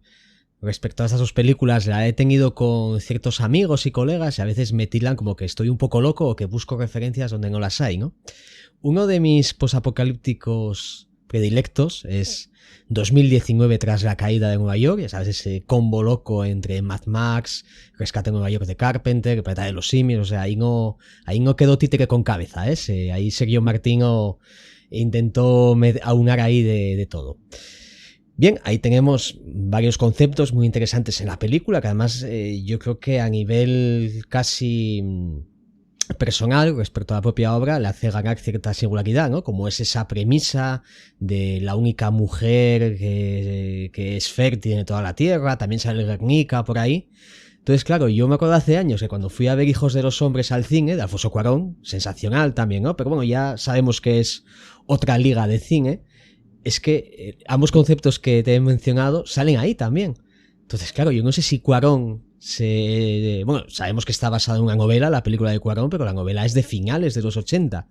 respecto a estas dos películas la he tenido con ciertos amigos y colegas y a veces me tildan como que estoy un poco loco o que busco referencias donde no las hay, ¿no? Uno de mis posapocalípticos predilectos es 2019 tras la caída de Nueva York, ya sabes, ese combo loco entre Mad Max, Rescate en Nueva York de Carpenter, Planeta de los Simios, o sea, ahí no quedó títere con cabeza, ¿eh? Ahí Sergio Martino e intentó aunar ahí de todo. Bien, ahí tenemos varios conceptos muy interesantes en la película, que además yo creo que a nivel casi personal respecto a la propia obra le hace ganar cierta singularidad, ¿no? Como es esa premisa de la única mujer que es fértil en toda la tierra, también sale Guernica por ahí. Entonces, claro, yo me acuerdo hace años que cuando fui a ver Hijos de los Hombres al cine, de Alfonso Cuarón, sensacional también, ¿no? Pero bueno, ya sabemos que es otra liga de cine. Es que ambos conceptos que te he mencionado salen ahí también. Entonces, claro, yo no sé si Cuarón bueno, sabemos que está basada en una novela, la película de Cuarón, pero la novela es de finales de los 80.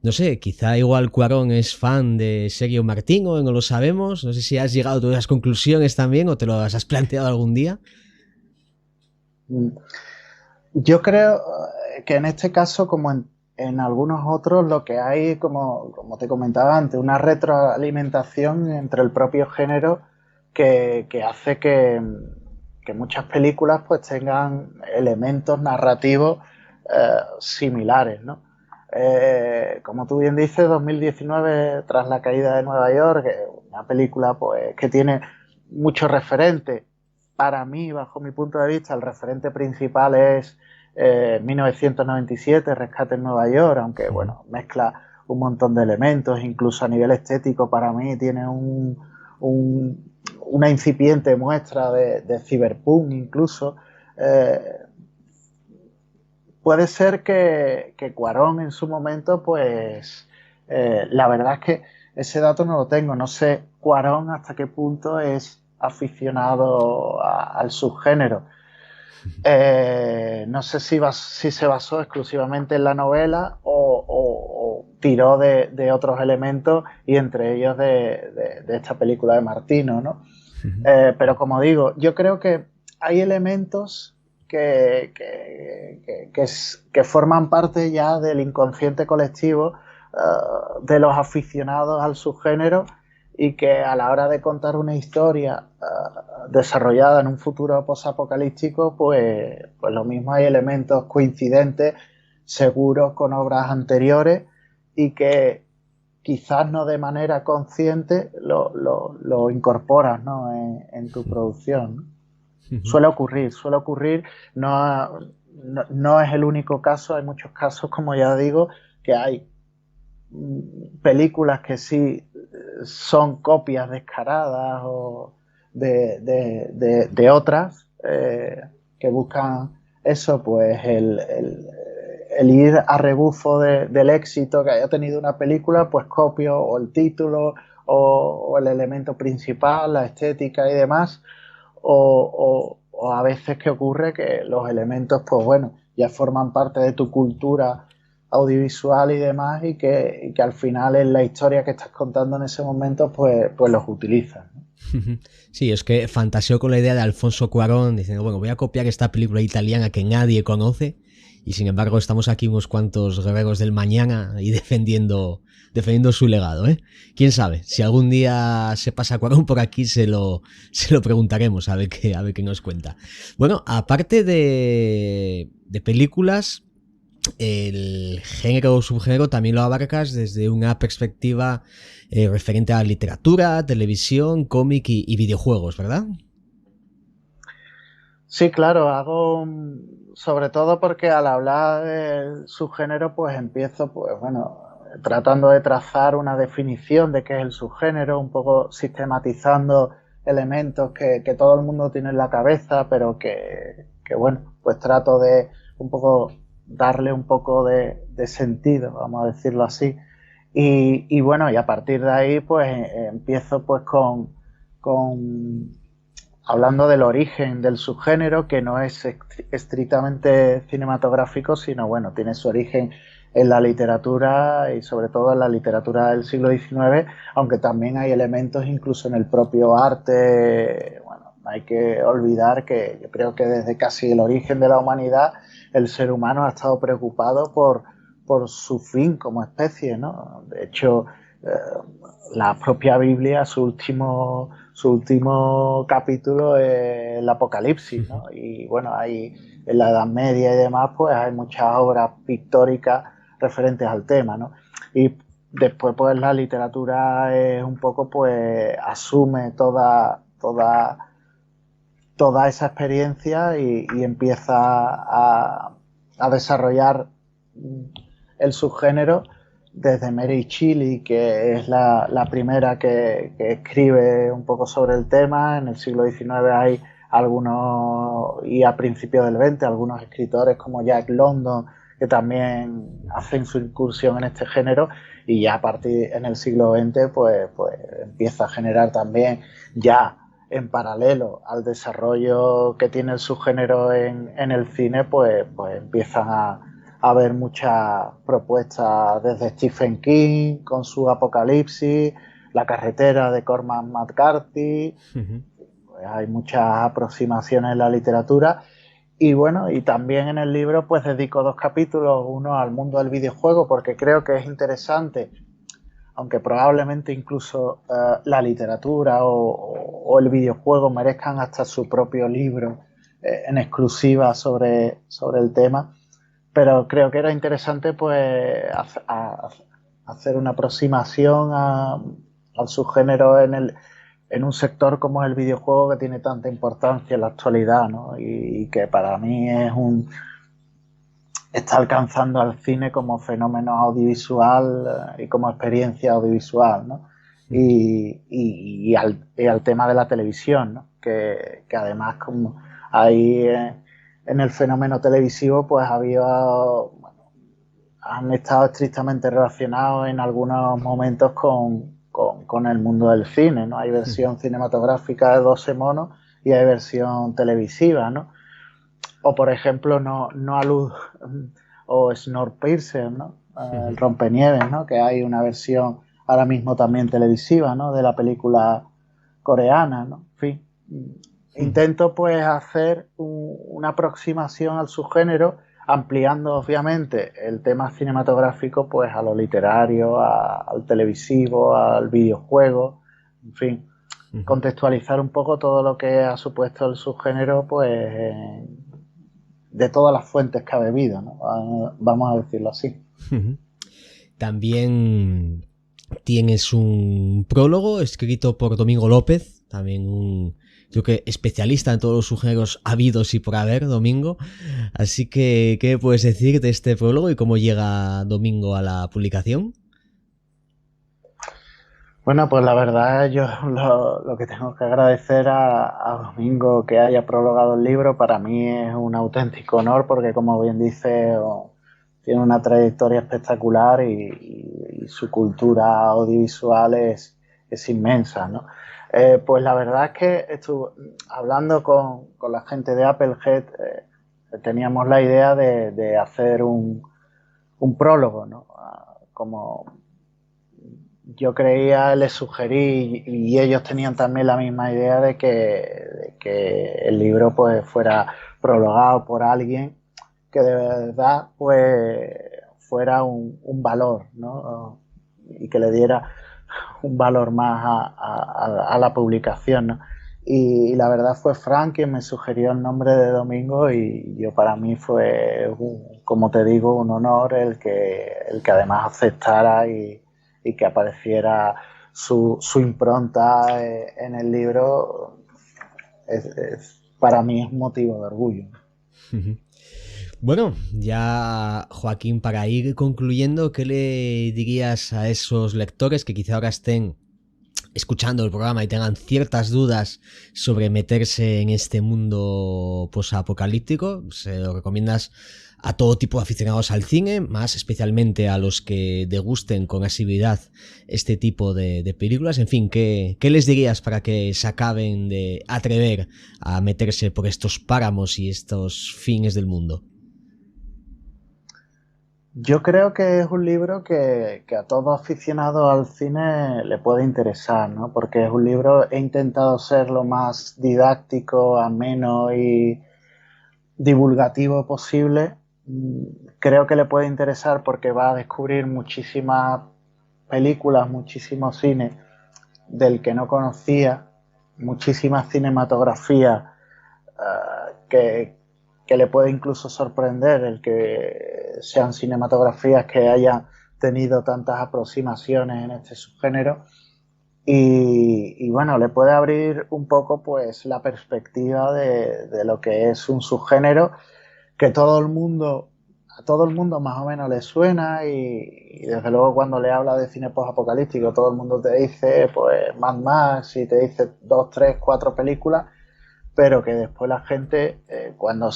No sé, quizá igual Cuarón es fan de Sergio Martino, no lo sabemos. No sé si has llegado a todas las conclusiones también o te lo has planteado algún día. Yo creo que en este caso, como en algunos otros, lo que hay, como te comentaba antes, una retroalimentación entre el propio género que hace que muchas películas pues tengan elementos narrativos similares, ¿no? Como tú bien dices, 2019, tras la caída de Nueva York, una película pues que tiene muchos referentes. Para mí, bajo mi punto de vista, el referente principal es 1997, Rescate en Nueva York, aunque bueno, mezcla un montón de elementos, incluso a nivel estético para mí tiene una incipiente muestra de cyberpunk incluso. Puede ser que Cuarón en su momento, pues la verdad es que ese dato no lo tengo, no sé Cuarón hasta qué punto es aficionado al subgénero. No sé si se basó exclusivamente en la novela o tiró de otros elementos y entre ellos de esta película de Martino, ¿no? Pero como digo, yo creo que hay elementos que forman parte ya del inconsciente colectivo de los aficionados al subgénero y que a la hora de contar una historia desarrollada en un futuro posapocalíptico, pues lo mismo hay elementos coincidentes, seguros con obras anteriores y que quizás no de manera consciente lo incorporas, ¿no? en tu producción. Suele ocurrir, no es el único caso, hay muchos casos, como ya digo, que hay películas que sí son copias descaradas o de otras que buscan eso, pues el ir a rebufo del éxito que haya tenido una película, pues copio o el título o el elemento principal, la estética y demás, o a veces que ocurre que los elementos, pues bueno, ya forman parte de tu cultura audiovisual y demás y que al final en la historia que estás contando en ese momento pues los utilizas, ¿no? Sí, es que fantaseó con la idea de Alfonso Cuarón diciendo, bueno, voy a copiar esta película italiana que nadie conoce y sin embargo estamos aquí unos cuantos guerreros del mañana y defendiendo su legado, ¿eh? Quién sabe, si algún día se pasa Cuarón por aquí se lo preguntaremos a ver qué nos cuenta. Bueno, aparte de películas, el género o subgénero también lo abarcas desde una perspectiva referente a literatura, televisión, cómic y videojuegos, ¿verdad? Sí, claro, hago sobre todo porque al hablar del subgénero pues empiezo pues bueno tratando de trazar una definición de qué es el subgénero, un poco sistematizando elementos que todo el mundo tiene en la cabeza, pero que bueno, pues trato de un poco darle un poco de sentido, vamos a decirlo así. Y bueno, y a partir de ahí pues empiezo pues con hablando del origen del subgénero, que no es estrictamente cinematográfico, sino bueno, tiene su origen en la literatura y sobre todo en la literatura del siglo XIX, aunque también hay elementos incluso en el propio arte. Bueno, no hay que olvidar que yo creo que desde casi el origen de la humanidad el ser humano ha estado preocupado por su fin como especie, ¿no? De hecho, la propia Biblia, su último capítulo es el Apocalipsis, ¿no? Y bueno, hay en la Edad Media y demás, pues hay muchas obras pictóricas referentes al tema, ¿no? Y Después, pues la literatura es un poco, pues asume toda esa experiencia y empieza a desarrollar el subgénero desde Mary Shelley, que es la primera que escribe un poco sobre el tema. En el siglo XIX hay algunos, y a principios del XX, algunos escritores como Jack London, que también hacen su incursión en este género, y ya a partir en el siglo XX pues empieza a generar también, ya en paralelo al desarrollo que tiene el subgénero en el cine, pues empiezan a haber muchas propuestas desde Stephen King con su Apocalipsis, La carretera de Cormac McCarthy. Pues hay muchas aproximaciones en la literatura. Y bueno, y también en el libro pues dedico 2 capítulos, uno al mundo del videojuego, porque creo que es interesante, aunque probablemente incluso la literatura o el videojuego merezcan hasta su propio libro en exclusiva sobre el tema, pero creo que era interesante pues hacer una aproximación al subgénero en un sector como es el videojuego, que tiene tanta importancia en la actualidad, ¿no? Y que para mí está alcanzando al cine como fenómeno audiovisual y como experiencia audiovisual, ¿no? Y al tema de la televisión, ¿no? Que además, como ahí en el fenómeno televisivo, pues han estado estrictamente relacionados en algunos momentos con el mundo del cine, ¿no? Hay versión cinematográfica de 12 monos y hay versión televisiva, ¿no? O por ejemplo, no a luz o Snowpiercer, ¿no? El Rompenieves, ¿no? Que hay una versión ahora mismo también televisiva, ¿no? De la película coreana, ¿no? En fin, intento pues hacer una aproximación al subgénero, ampliando obviamente el tema cinematográfico pues a lo literario, al televisivo, al videojuego, en fin, contextualizar un poco todo lo que ha supuesto el subgénero pues de todas las fuentes que ha bebido, ¿no? Vamos a decirlo así. También tienes un prólogo escrito por Domingo López, también creo que especialista en todos los subgéneros habidos y por haber, Domingo. Así que, ¿qué me puedes decir de este prólogo y cómo llega Domingo a la publicación? Bueno, pues la verdad yo lo que tengo que agradecer a Domingo que haya prologado el libro. Para mí es un auténtico honor porque, como bien dice, tiene una trayectoria espectacular y su cultura audiovisual es inmensa, ¿no? Pues la verdad es que estuve hablando con la gente de Applehead, teníamos la idea de hacer un prólogo, ¿no? Como yo creía, les sugerí y ellos tenían también la misma idea de que el libro pues fuera prologado por alguien que de verdad pues fuera un valor, ¿no? Y que le diera un valor más a la publicación, ¿no? Y la verdad fue Frank quien me sugirió el nombre de Domingo, y yo, para mí fue, como te digo, un honor el que además aceptara y que apareciera su impronta en el libro. Para mí es motivo de orgullo. Bueno, ya Joaquín, para ir concluyendo, ¿qué le dirías a esos lectores que quizá ahora estén escuchando el programa y tengan ciertas dudas sobre meterse en este mundo posapocalíptico? ¿Se lo recomiendas a todo tipo de aficionados al cine, más especialmente a los que degusten con asiduidad este tipo de películas? En fin, ¿qué les dirías para que se acaben de atrever a meterse por estos páramos y estos fines del mundo? Yo creo que es un libro que a todo aficionado al cine le puede interesar, ¿no? Porque es un libro, he intentado ser lo más didáctico, ameno y divulgativo posible. Creo que le puede interesar porque va a descubrir muchísimas películas, muchísimo cine del que no conocía, muchísima cinematografía que le puede incluso sorprender el que sean cinematografías que hayan tenido tantas aproximaciones en este subgénero. Y bueno, le puede abrir un poco pues la perspectiva de lo que es un subgénero que a todo el mundo más o menos le suena y desde luego cuando le habla de cine post-apocalíptico todo el mundo te dice pues Mad Max y te dice 2, 3, 4 películas, pero que después la gente cuando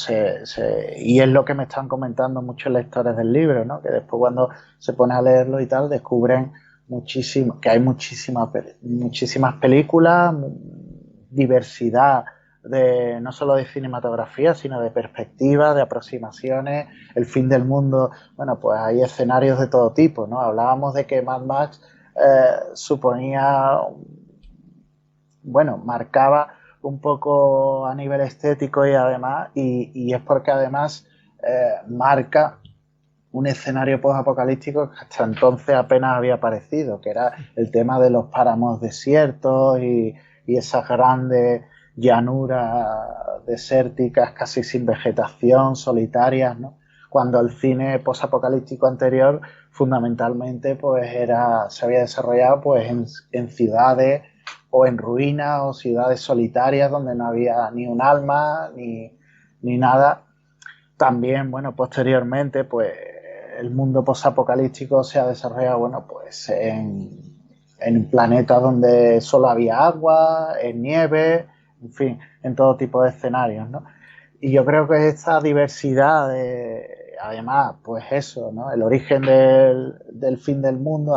y es lo que me están comentando muchos lectores del libro, ¿no? Que después cuando se pone a leerlo y tal descubren muchísimo, que hay muchísimas películas, diversidad de no solo de cinematografía, sino de perspectivas, de aproximaciones, el fin del mundo. Bueno, pues hay escenarios de todo tipo, ¿no? Hablábamos de que Mad Max suponía, bueno, marcaba un poco a nivel estético y además, y es porque además marca un escenario post-apocalíptico que hasta entonces apenas había aparecido, que era el tema de los páramos desiertos y esas grandes llanuras desérticas casi sin vegetación, solitarias, ¿no? Cuando el cine post-apocalíptico anterior fundamentalmente pues se había desarrollado pues en ciudades o en ruinas o ciudades solitarias donde no había ni un alma ni nada. También, bueno, posteriormente, pues el mundo posapocalíptico se ha desarrollado, bueno, pues en planetas donde solo había agua, en nieve, en fin, en todo tipo de escenarios, ¿no? Y yo creo que esta diversidad, además, pues eso, ¿no? El origen del fin del mundo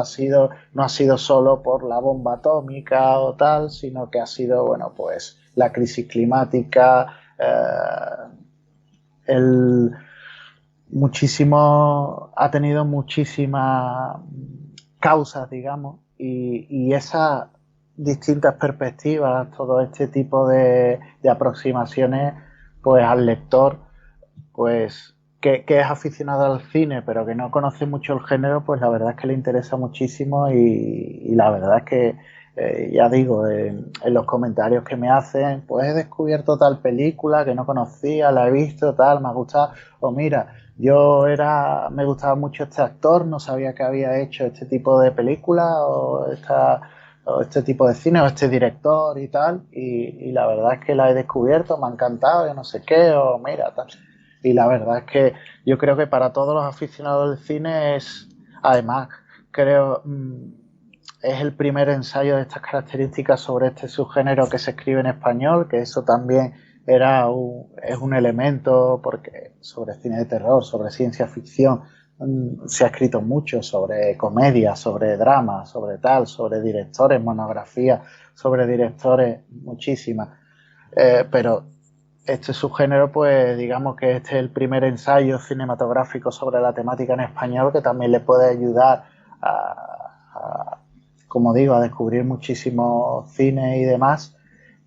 no ha sido solo por la bomba atómica o tal, sino que ha sido, bueno, pues la crisis climática, ha tenido muchísimas causas, digamos, y esas distintas perspectivas, todo este tipo de aproximaciones, pues al lector, pues que es aficionado al cine, pero que no conoce mucho el género, pues la verdad es que le interesa muchísimo y la verdad es que ya digo, en los comentarios que me hacen, pues he descubierto tal película que no conocía, la he visto, tal, me ha gustado, o mira, me gustaba mucho este actor, no sabía que había hecho este tipo de película o este tipo de cine o este director y tal, y la verdad es que la he descubierto, me ha encantado, yo no sé qué, o mira, tal. Y la verdad es que yo creo que para todos los aficionados del cine además, creo, es el primer ensayo de estas características sobre este subgénero que se escribe en español, que eso también es un elemento, porque sobre cine de terror, sobre ciencia ficción, se ha escrito mucho sobre comedia, sobre drama, sobre tal, sobre directores, monografías sobre directores, muchísimas. Pero este subgénero, pues digamos que este es el primer ensayo cinematográfico sobre la temática en español que también le puede ayudar como digo, a descubrir muchísimo cine y demás.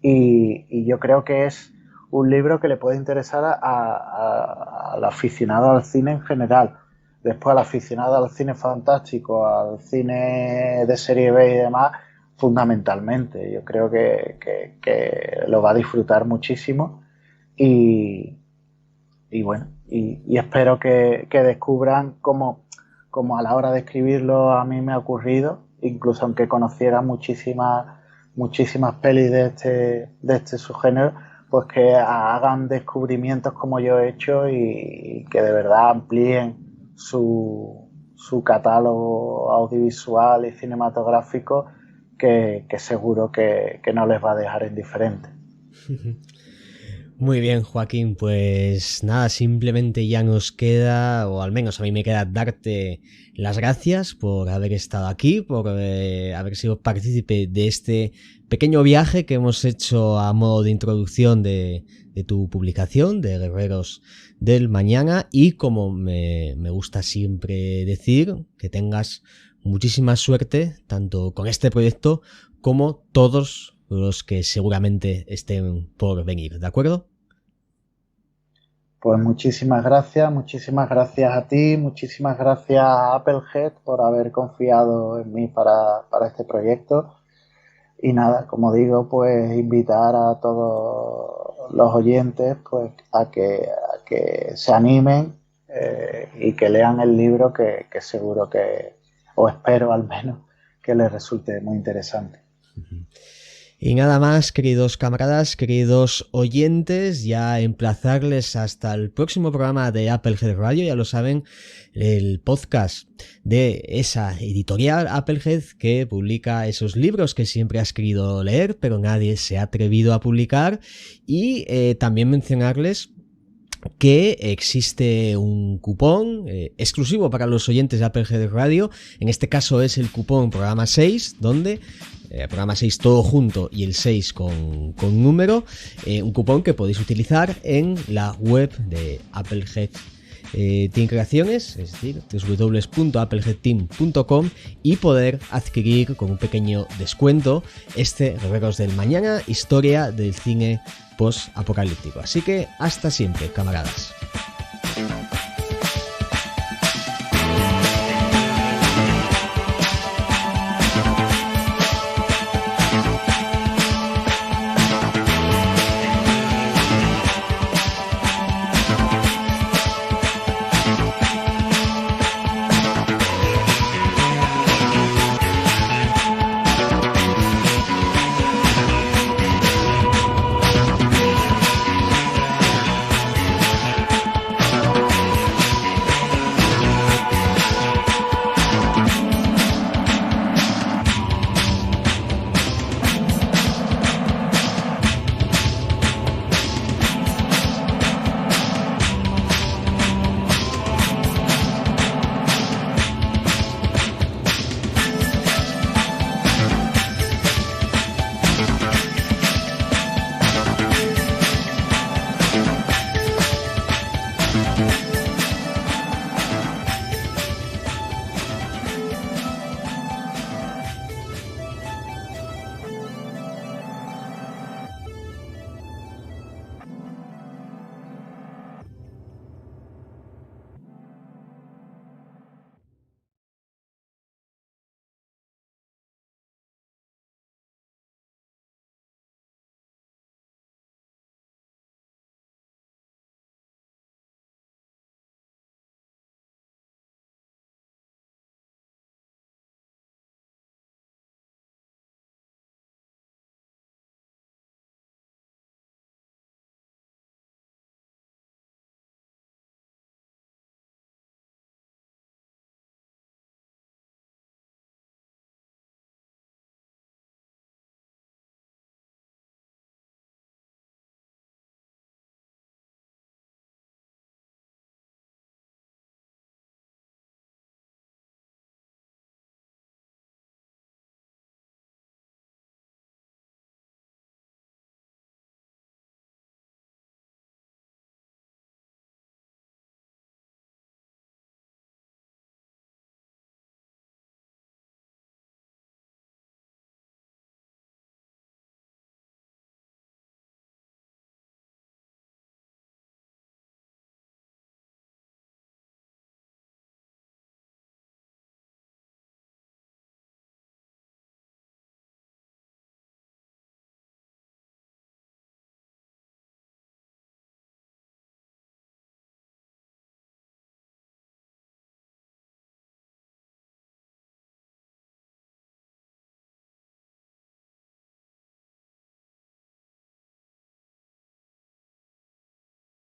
Y yo creo que es un libro que le puede interesar al aficionado al cine en general. Después al aficionado al cine fantástico, al cine de serie B y demás, fundamentalmente. Yo creo que lo va a disfrutar muchísimo y bueno, y espero que descubran como a la hora de escribirlo a mí me ha ocurrido, incluso aunque conociera muchísimas pelis de este subgénero, pues que hagan descubrimientos como yo he hecho y que de verdad amplíen su catálogo audiovisual y cinematográfico que seguro que no les va a dejar indiferentes. Muy bien, Joaquín, pues nada, simplemente ya nos queda, o al menos a mí me queda darte las gracias por haber estado aquí, por haber sido partícipe de este pequeño viaje que hemos hecho a modo de introducción de tu publicación, de Guerreros del Mañana, y como me gusta siempre decir, que tengas muchísima suerte, tanto con este proyecto como todos los que seguramente estén por venir, ¿de acuerdo? Pues muchísimas gracias a ti, muchísimas gracias a Applehead por haber confiado en mí para este proyecto. Y nada, como digo, pues invitar a todos los oyentes pues a que se animen y que lean el libro que seguro o espero al menos que les resulte muy interesante. Y nada más, queridos camaradas, queridos oyentes, ya emplazarles hasta el próximo programa de Applehead Radio, ya lo saben, el podcast de esa editorial Applehead que publica esos libros que siempre has querido leer, pero nadie se ha atrevido a publicar, y también mencionarles que existe un cupón exclusivo para los oyentes de Applehead Radio. En este caso es el cupón programa 6, donde programa 6 todo junto y el 6 con número, un cupón que podéis utilizar en la web de Applehead Team Creaciones, es decir, www.appleheadteam.com, y poder adquirir con un pequeño descuento este Guerreros del Mañana, historia del cine post-apocalíptico. Así que hasta siempre, camaradas.